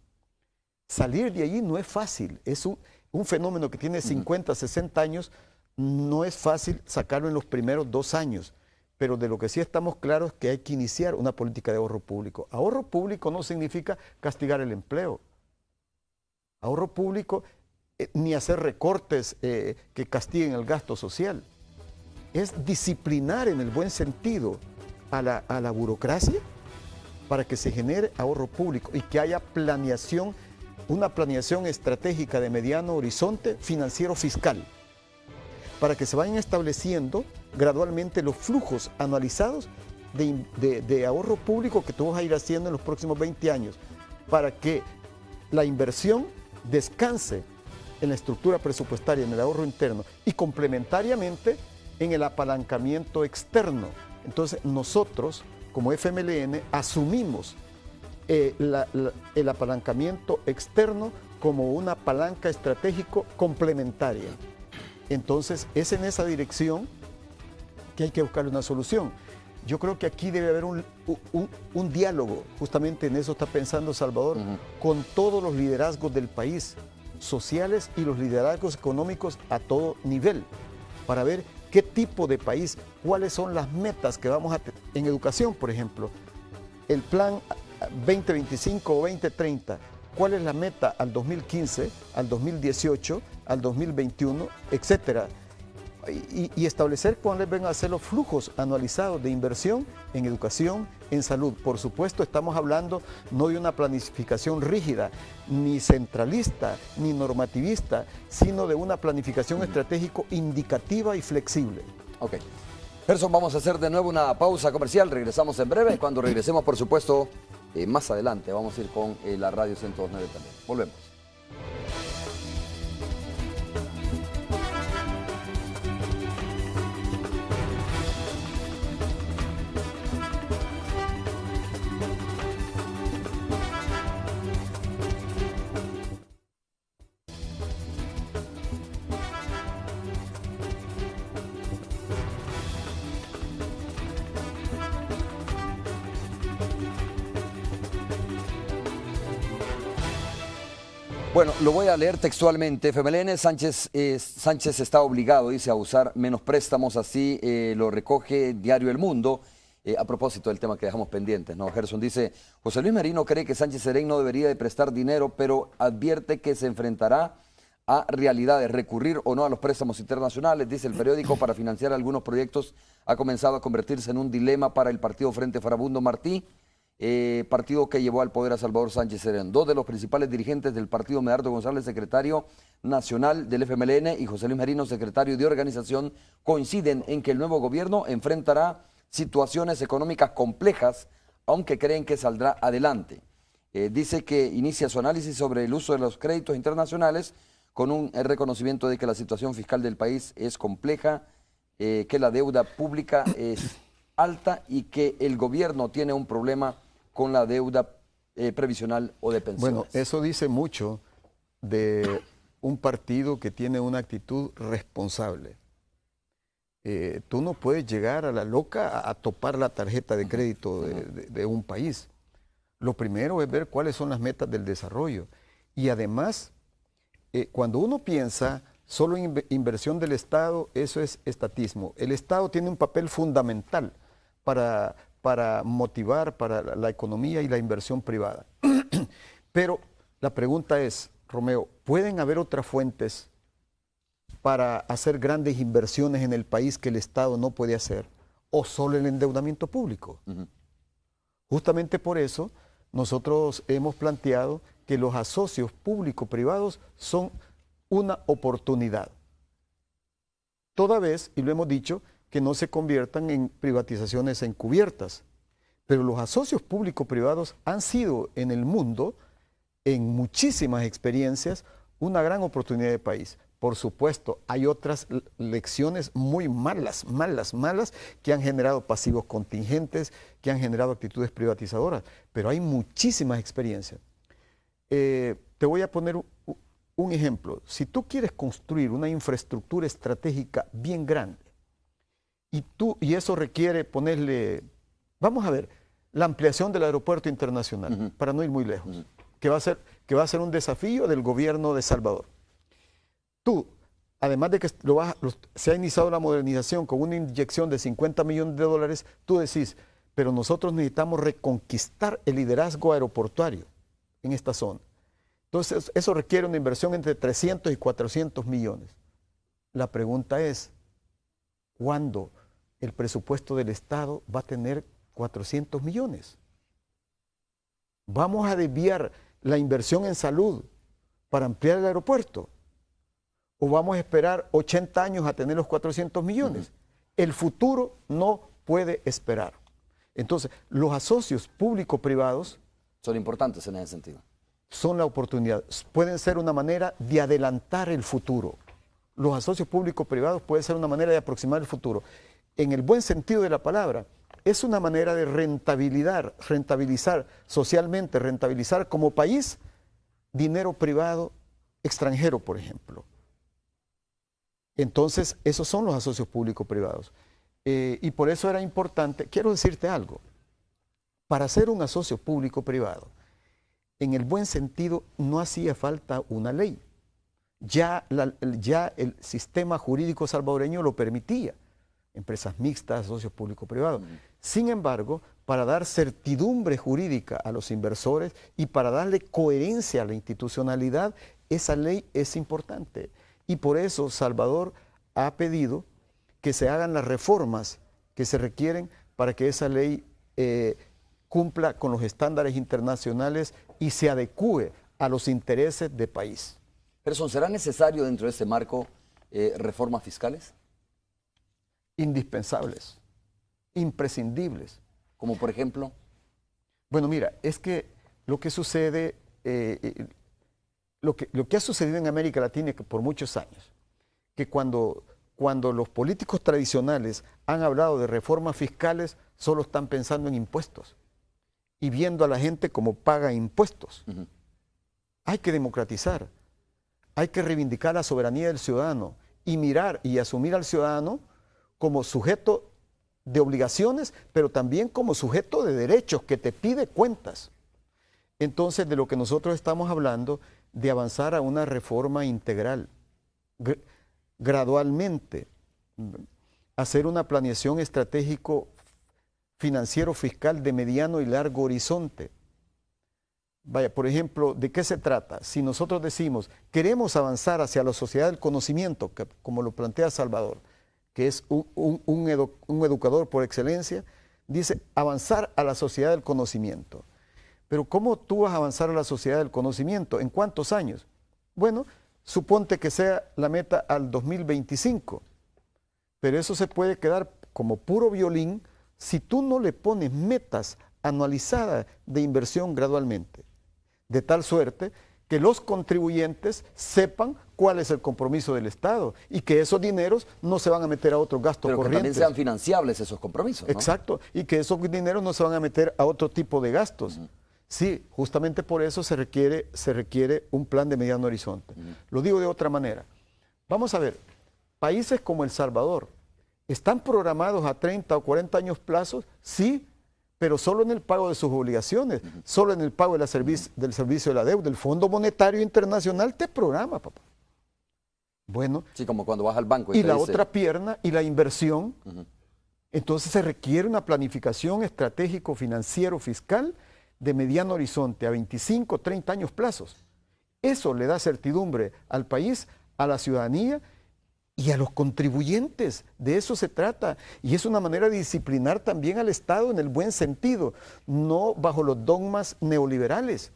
E: Salir de allí no es fácil, es un fenómeno que tiene 50, 60 años, no es fácil sacarlo en los primeros 2 años, pero de lo que sí estamos claros es que hay que iniciar una política de ahorro público. Ahorro público no significa castigar el empleo. Ahorro público ni hacer recortes que castiguen el gasto social. Es disciplinar en el buen sentido a la burocracia para que se genere ahorro público y que haya planeación, una planeación estratégica de mediano horizonte financiero fiscal, para que se vayan estableciendo gradualmente los flujos anualizados de ahorro público que tú vas a ir haciendo en los próximos 20 años, para que la inversión descanse en la estructura presupuestaria, en el ahorro interno y complementariamente en el apalancamiento externo. Entonces nosotros, como FMLN, asumimos el apalancamiento externo como una palanca estratégico complementaria. Entonces es en esa dirección que hay que buscar una solución. Yo creo que aquí debe haber un diálogo, justamente en eso está pensando Salvador, con todos los liderazgos del país, sociales y los liderazgos económicos a todo nivel, para ver qué tipo de país, cuáles son las metas que vamos a tener. En educación, por ejemplo, el plan 2025 o 2030, ¿cuál es la meta al 2015, al 2018, al 2021, etcétera? y establecer cuáles van a ser los flujos anualizados de inversión en educación, en salud. Por supuesto, estamos hablando no de una planificación rígida, ni centralista, ni normativista, sino de una planificación estratégico indicativa y flexible.
B: Ok. Gerson, vamos a hacer de nuevo una pausa comercial. Regresamos en breve. Cuando regresemos, por supuesto, más adelante vamos a ir con la Radio 109 también. Volvemos. Bueno, lo voy a leer textualmente. FMLN Sánchez está obligado, dice, a usar menos préstamos, así lo recoge Diario El Mundo. A propósito del tema que dejamos pendientes, ¿no? Gerson dice, José Luis Merino cree que Sánchez Serén no debería de prestar dinero, pero advierte que se enfrentará a realidades, recurrir o no a los préstamos internacionales. Dice el periódico, para financiar algunos proyectos ha comenzado a convertirse en un dilema para el partido Frente Farabundo Martí. Partido que llevó al poder a Salvador Sánchez Serén. Dos de los principales dirigentes del partido, Medardo González, secretario nacional del FMLN, y José Luis Merino, secretario de organización, coinciden en que el nuevo gobierno enfrentará situaciones económicas complejas, aunque creen que saldrá adelante. Dice que inicia su análisis sobre el uso de los créditos internacionales con un reconocimiento de que la situación fiscal del país es compleja, que la deuda pública es alta y que el gobierno tiene un problema con la deuda previsional o de pensiones.
E: Bueno, eso dice mucho de un partido que tiene una actitud responsable. Tú no puedes llegar a la loca a topar la tarjeta de crédito de un país. Lo primero es ver cuáles son las metas del desarrollo. Y además, cuando uno piensa solo en inversión del Estado, eso es estatismo. El Estado tiene un papel fundamental para motivar para la economía y la inversión privada. Pero la pregunta es, Romeo, ¿pueden haber otras fuentes para hacer grandes inversiones en el país que el Estado no puede hacer? ¿O solo el endeudamiento público? Justamente por eso nosotros hemos planteado que los asocios público-privados son una oportunidad. Toda vez, y lo hemos dicho, que no se conviertan en privatizaciones encubiertas. Pero los asocios público-privados han sido en el mundo, en muchísimas experiencias, una gran oportunidad de país. Por supuesto, hay otras lecciones muy malas, que han generado pasivos contingentes, que han generado actitudes privatizadoras, pero hay muchísimas experiencias. Te voy a poner un ejemplo. Si tú quieres construir una infraestructura estratégica bien grande, y eso requiere ponerle, vamos a ver, la ampliación del aeropuerto internacional, para no ir muy lejos, que va a ser un desafío del gobierno de Salvador. Tú, además de que se ha iniciado la modernización con una inyección de 50 millones de dólares, tú decís, pero nosotros necesitamos reconquistar el liderazgo aeroportuario en esta zona. Entonces, eso requiere una inversión entre 300 y 400 millones. La pregunta es, ¿cuándo el presupuesto del Estado va a tener 400 millones? ¿Vamos a desviar la inversión en salud para ampliar el aeropuerto? ¿O vamos a esperar 80 años a tener los 400 millones? El futuro no puede esperar. Entonces, los asocios público-privados
B: son importantes en ese sentido.
E: Son la oportunidad. Pueden ser una manera de adelantar el futuro. Los asocios público-privados pueden ser una manera de aproximar el futuro. En el buen sentido de la palabra, es una manera de rentabilizar socialmente, rentabilizar como país dinero privado extranjero, por ejemplo. Entonces, esos son los asocios público-privados. Y por eso era importante, quiero decirte algo, para ser un asocio público-privado, en el buen sentido no hacía falta una ley. Ya el sistema jurídico salvadoreño lo permitía. Empresas mixtas, socios público-privados. Sin embargo, para dar certidumbre jurídica a los inversores y para darle coherencia a la institucionalidad, esa ley es importante. Y por eso Salvador ha pedido que se hagan las reformas que se requieren para que esa ley cumpla con los estándares internacionales y se adecúe a los intereses del país.
B: Gerson, ¿será necesario dentro de este marco reformas fiscales?
E: Indispensables, imprescindibles.
B: Como por ejemplo.
E: Bueno, mira, es que lo que sucede, lo que ha sucedido en América Latina por muchos años, que cuando los políticos tradicionales han hablado de reformas fiscales, solo están pensando en impuestos y viendo a la gente como paga impuestos.
B: Uh-huh.
E: Hay que democratizar, hay que reivindicar la soberanía del ciudadano y mirar y asumir al ciudadano como sujeto de obligaciones, pero también como sujeto de derechos que te pide cuentas. Entonces, de lo que nosotros estamos hablando, de avanzar a una reforma integral, gradualmente, hacer una planeación estratégico financiero fiscal de mediano y largo horizonte. Vaya, por ejemplo, ¿de qué se trata? Si nosotros decimos, queremos avanzar hacia la sociedad del conocimiento, como lo plantea Salvador, que es un educador por excelencia, dice avanzar a la sociedad del conocimiento. Pero ¿cómo tú vas a avanzar a la sociedad del conocimiento? ¿En cuántos años? Bueno, suponte que sea la meta al 2025, pero eso se puede quedar como puro violín si tú no le pones metas anualizadas de inversión gradualmente, de tal suerte que los contribuyentes sepan cuál es el compromiso del Estado y que esos dineros no se van a meter a otros gastos
B: corrientes. Pero que también sean financiables esos compromisos, ¿no?
E: Exacto, y que esos dineros no se van a meter a otro tipo de gastos. Uh-huh. Sí, justamente por eso se requiere un plan de mediano horizonte. Uh-huh. Lo digo de otra manera. Vamos a ver, países como El Salvador, ¿están programados a 30 o 40 años plazos? Sí, pero solo en el pago de sus obligaciones, uh-huh, solo en el pago del servicio de la deuda. El Fondo Monetario Internacional te programa, papá. Bueno.
B: Sí, como cuando vas al banco.
E: Y la otra pierna, y la inversión. Uh-huh. Entonces se requiere una planificación estratégico, financiero, fiscal de mediano horizonte, a 25, 30 años plazos. Eso le da certidumbre al país, a la ciudadanía y a los contribuyentes. De eso se trata. Y es una manera de disciplinar también al Estado en el buen sentido, no bajo los dogmas neoliberales,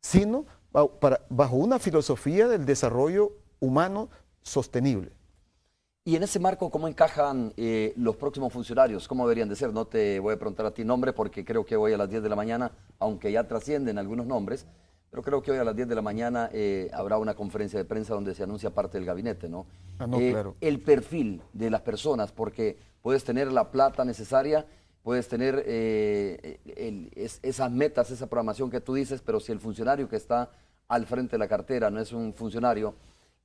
E: sino bajo una filosofía del desarrollo humano sostenible.
B: Y en ese marco, ¿cómo encajan los próximos funcionarios? ¿Cómo deberían de ser? No te voy a preguntar a ti nombre porque creo que hoy a las 10 de la mañana, aunque ya trascienden algunos nombres, pero creo que hoy a las 10 de la mañana habrá una conferencia de prensa donde se anuncia parte del gabinete, ¿no?
E: Claro.
B: El perfil de las personas, porque puedes tener la plata necesaria, puedes tener esas metas, esa programación que tú dices, pero si el funcionario que está al frente de la cartera no es un funcionario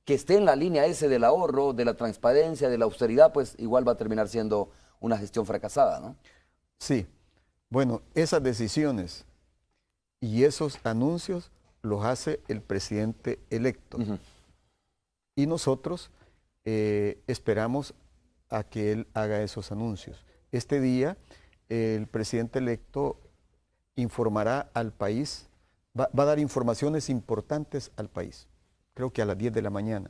B: que esté en la línea ese del ahorro, de la transparencia, de la austeridad, pues igual va a terminar siendo una gestión fracasada, ¿no?
E: Sí. Bueno, esas decisiones y esos anuncios los hace el presidente electo. Uh-huh. Y nosotros esperamos a que él haga esos anuncios. Este día el presidente electo informará al país, va a dar informaciones importantes al país, creo que a las 10 de la mañana.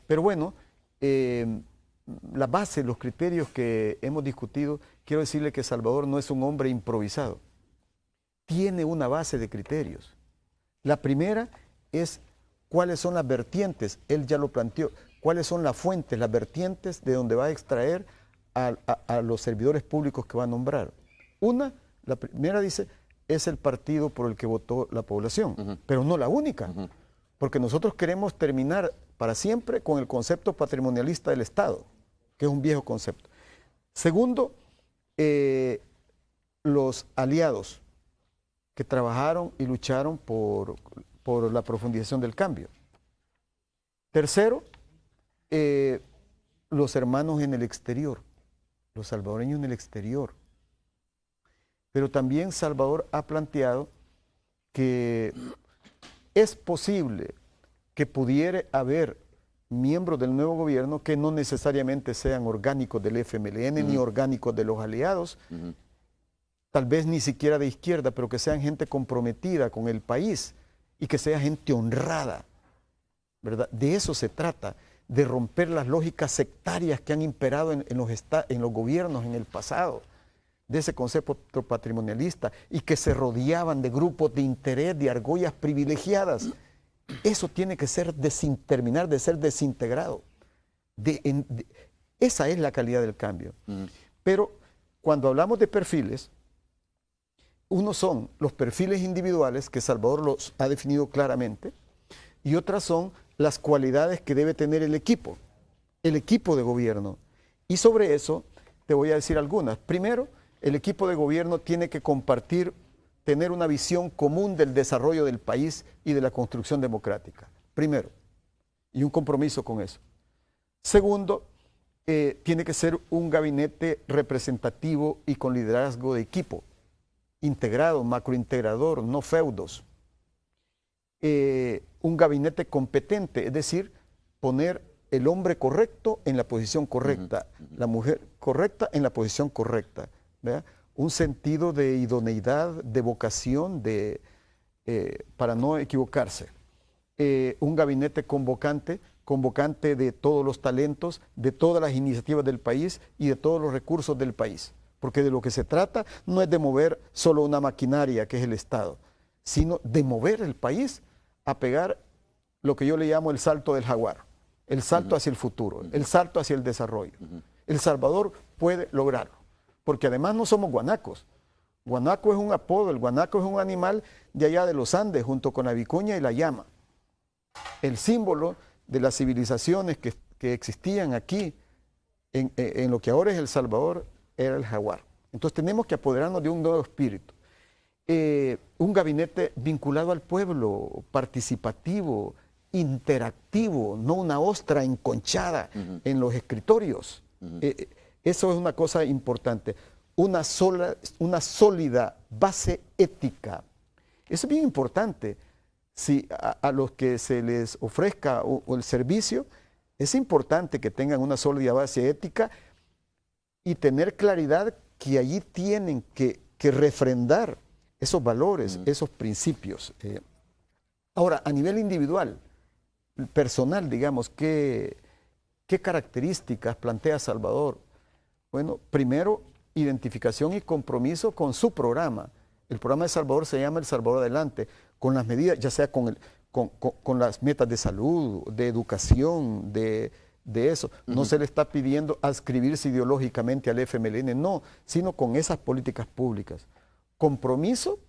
E: Pero bueno, la base, los criterios que hemos discutido, quiero decirle que Salvador no es un hombre improvisado. Tiene una base de criterios. La primera es cuáles son las vertientes, él ya lo planteó, cuáles son las fuentes, las vertientes de donde va a extraer a los servidores públicos que va a nombrar. La primera dice, es el partido por el que votó la población, uh-huh, pero no la única, uh-huh, porque nosotros queremos terminar para siempre con el concepto patrimonialista del Estado, que es un viejo concepto. Segundo, los aliados que trabajaron y lucharon por la profundización del cambio. Tercero, los hermanos en el exterior, los salvadoreños en el exterior. Pero también Salvador ha planteado que es posible que pudiera haber miembros del nuevo gobierno que no necesariamente sean orgánicos del FMLN, uh-huh, ni orgánicos de los aliados, uh-huh, tal vez ni siquiera de izquierda, pero que sean gente comprometida con el país y que sea gente honrada, ¿verdad? De eso se trata, de romper las lógicas sectarias que han imperado en los gobiernos en el pasado, de ese concepto patrimonialista, y que se rodeaban de grupos de interés, de argollas privilegiadas. Eso tiene que ser terminar de ser desintegrado. Esa es la calidad del cambio. Pero cuando hablamos de perfiles, unos son los perfiles individuales, que Salvador los ha definido claramente, y otras son las cualidades que debe tener el equipo de gobierno. Y sobre eso te voy a decir algunas. Primero, el equipo de gobierno tiene que tener una visión común del desarrollo del país y de la construcción democrática. Primero, y un compromiso con eso. Segundo, tiene que ser un gabinete representativo y con liderazgo de equipo, integrado, macrointegrador, no feudos. Un gabinete competente, es decir, poner el hombre correcto en la posición correcta, la mujer correcta en la posición correcta, ¿verdad? Un sentido de idoneidad, de vocación, para no equivocarse. Un gabinete convocante de todos los talentos, de todas las iniciativas del país y de todos los recursos del país. Porque de lo que se trata no es de mover solo una maquinaria que es el Estado, sino de mover el país a pegar lo que yo le llamo el salto del jaguar, el salto hacia el futuro, el salto hacia el desarrollo. El Salvador puede lograrlo, porque además no somos guanacos. Guanaco es un apodo, el guanaco es un animal de allá de los Andes, junto con la vicuña y la llama. El símbolo de las civilizaciones que existían aquí, en lo que ahora es El Salvador, era el jaguar. Entonces tenemos que apoderarnos de un nuevo espíritu. Un gabinete vinculado al pueblo, participativo, interactivo, no una ostra enconchada en los escritorios. Eso es una cosa importante. Una sólida base ética. Eso es bien importante. Si a los que se les ofrezca el servicio, es importante que tengan una sólida base ética y tener claridad que allí tienen que refrendar esos valores, esos principios. Ahora, a nivel individual, personal, digamos, ¿qué características plantea Salvador? Bueno, primero, identificación y compromiso con su programa. El programa de Salvador se llama El Salvador Adelante, con las medidas, ya sea con las metas de salud, de educación, de eso. No se le está pidiendo adscribirse ideológicamente al FMLN, no, sino con esas políticas públicas. Compromiso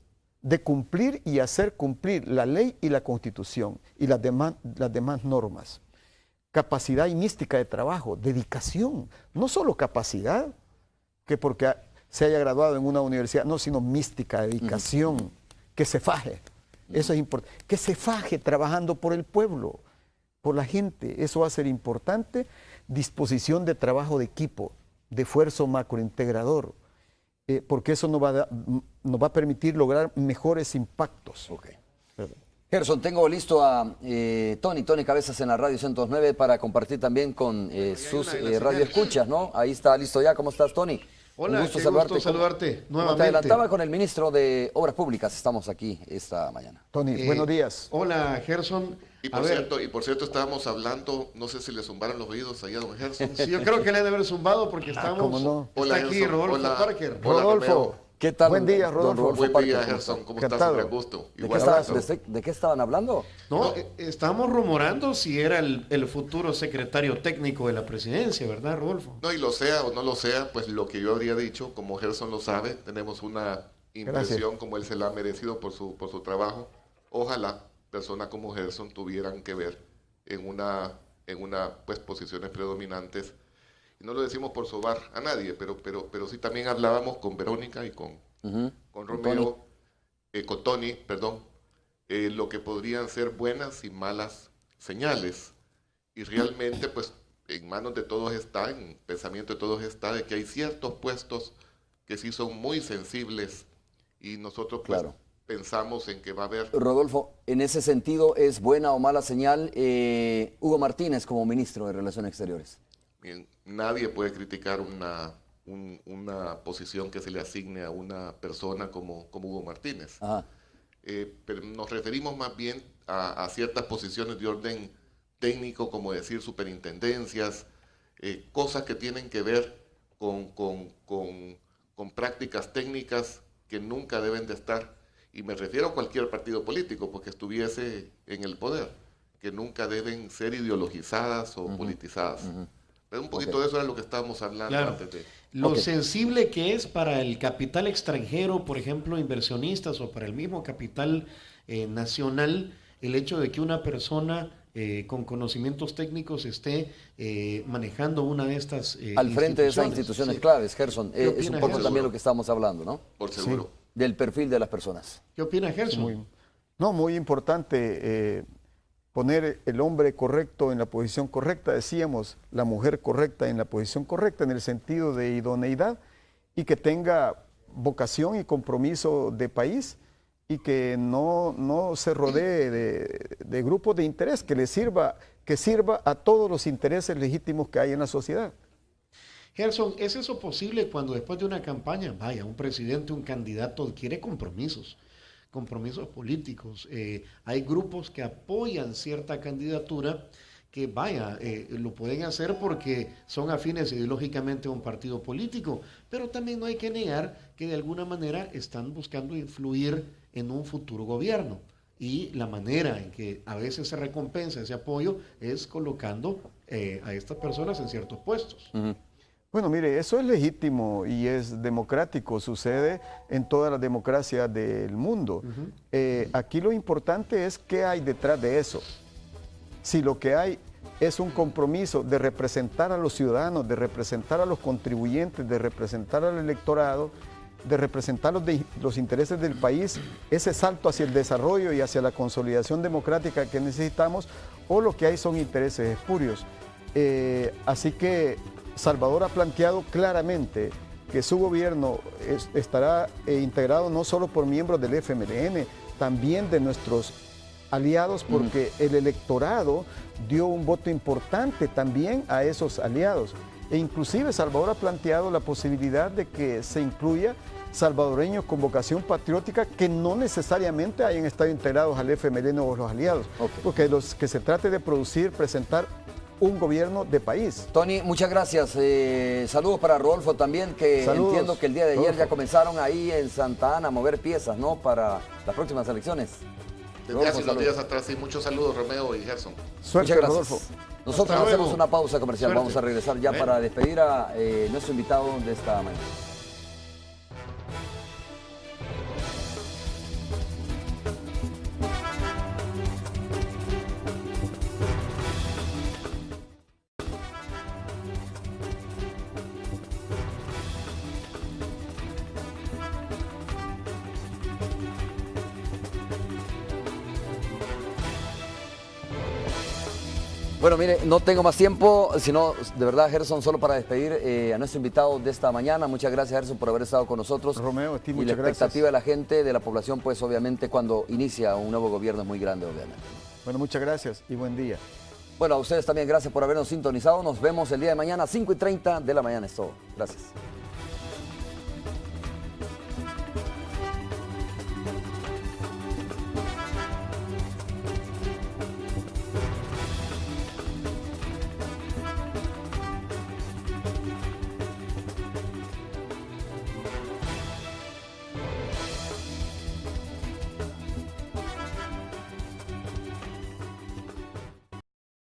E: de cumplir y hacer cumplir la ley y la Constitución y las demás normas. Capacidad y mística de trabajo, dedicación, no solo capacidad, que porque se haya graduado en una universidad, no, sino mística, dedicación, que se faje, eso es importante, que se faje trabajando por el pueblo, por la gente, eso va a ser importante. Disposición de trabajo de equipo, de esfuerzo macrointegrador, porque eso nos va a permitir lograr mejores impactos.
B: Okay. Gerson, tengo listo a Tony Cabezas en la Radio 109 para compartir también con sus radioescuchas, ¿no? Ahí está listo ya. ¿Cómo estás, Tony?
F: Hola,
B: gusto saludarte
F: nuevamente.
B: Como te adelantaba con el ministro de Obras Públicas, estamos aquí esta mañana.
E: Tony, buenos días.
F: Hola, Gerson.
G: Y por cierto, estábamos hablando, no sé si le zumbaron los oídos allá a don Gerson.
F: Sí, yo creo que le han de haber zumbado porque estamos...
E: ¿cómo no?
F: Está
G: Hola,
F: aquí
G: Gerson.
F: Rodolfo
G: Hola.
F: Parker.
G: Hola,
E: Rodolfo,
G: Romeo.
B: ¿Qué tal?
E: Buen día, Rodolfo.
G: Buen
B: Parker,
G: día,
B: ¿cómo
G: Gerson.
B: estás?
G: ¿Cómo estás?
E: Encantado.
G: Siempre gusto.
B: ¿De qué estaban hablando?
F: No, estábamos rumorando si era el futuro secretario técnico de la presidencia, ¿verdad, Rodolfo?
G: No, y lo sea o no lo sea, pues lo que yo habría dicho, como Gerson lo sabe, tenemos una impresión como él se la ha merecido por su trabajo. Ojalá personas como Gerson tuvieran que ver en una pues posiciones predominantes. Y no lo decimos por sobar a nadie, pero sí también hablábamos con Verónica y con Romeo, con Tony, perdón, lo que podrían ser buenas y malas señales. Y realmente, pues, en manos de todos está, en pensamiento de todos está, de que hay ciertos puestos que sí son muy sensibles y nosotros, pues,
B: Claro.
G: pensamos en que va a haber...
B: Rodolfo, en ese sentido, ¿es buena o mala señal Hugo Martínez como ministro de Relaciones Exteriores?
G: Bien, nadie puede criticar una posición que se le asigne a una persona como Hugo Martínez.
B: Ajá.
G: Pero nos referimos más bien a ciertas posiciones de orden técnico, como decir superintendencias, cosas que tienen que ver con prácticas técnicas que nunca deben de estar, y me refiero a cualquier partido político, porque estuviese en el poder, que nunca deben ser ideologizadas o politizadas. Pero un poquito de eso era lo que estábamos hablando antes de...
F: Lo sensible que es para el capital extranjero, por ejemplo, inversionistas, o para el mismo capital nacional, el hecho de que una persona con conocimientos técnicos esté manejando una de estas
B: al frente de esas instituciones claves, Gerson. Es un poco
F: Gerson?
B: también lo que estamos hablando, ¿no?
G: Por seguro.
B: Sí. Del perfil de las personas.
F: ¿Qué opina Gerson?
E: Muy importante poner el hombre correcto en la posición correcta, decíamos, la mujer correcta en la posición correcta, en el sentido de idoneidad, y que tenga vocación y compromiso de país, y que no se rodee de grupos de interés, que sirva a todos los intereses legítimos que hay en la sociedad.
F: Gerson, ¿es eso posible cuando después de una campaña, un presidente, un candidato adquiere compromisos políticos? Hay grupos que apoyan cierta candidatura que lo pueden hacer porque son afines ideológicamente a un partido político, pero también no hay que negar que de alguna manera están buscando influir en un futuro gobierno, y la manera en que a veces se recompensa ese apoyo es colocando a estas personas en ciertos puestos.
E: Bueno, mire, eso es legítimo y es democrático, sucede en todas las democracias del mundo. Aquí lo importante es qué hay detrás de eso. Si lo que hay es un compromiso de representar a los ciudadanos, de representar a los contribuyentes, de representar al electorado, de representar los intereses del país, ese salto hacia el desarrollo y hacia la consolidación democrática que necesitamos, o lo que hay son intereses espurios. Así que Salvador ha planteado claramente que su gobierno estará integrado no solo por miembros del FMLN, también de nuestros aliados, porque el electorado dio un voto importante también a esos aliados. E inclusive Salvador ha planteado la posibilidad de que se incluya salvadoreños con vocación patriótica que no necesariamente hayan estado integrados al FMLN o los aliados, porque los que se trate de presentar un gobierno de país.
B: Tony, muchas gracias. Saludos para Rodolfo también, que entiendo que el día de ayer ya comenzaron ahí en Santa Ana a mover piezas, ¿no?, para las próximas elecciones.
G: Desde hace unos días atrás, sí, muchos saludos, Romeo y Gerson.
E: Suerte,
B: muchas gracias.
E: Rodolfo.
B: Nosotros hacemos una pausa comercial.
F: Suerte.
B: Vamos a regresar ya para despedir a nuestro invitado de esta mañana. Bueno, mire, no tengo más tiempo, sino de verdad, Gerson, solo para despedir a nuestro invitado de esta mañana. Muchas gracias, Gerson, por haber estado con nosotros.
E: Romeo, a ti
B: y
E: muchas
B: la
E: gracias.
B: expectativa de la gente, de la población, pues obviamente cuando inicia un nuevo gobierno es muy grande, obviamente.
E: Bueno, muchas gracias y buen día.
B: Bueno, a ustedes también gracias por habernos sintonizado. Nos vemos el día de mañana, 5:30 de la mañana. Es todo. Gracias.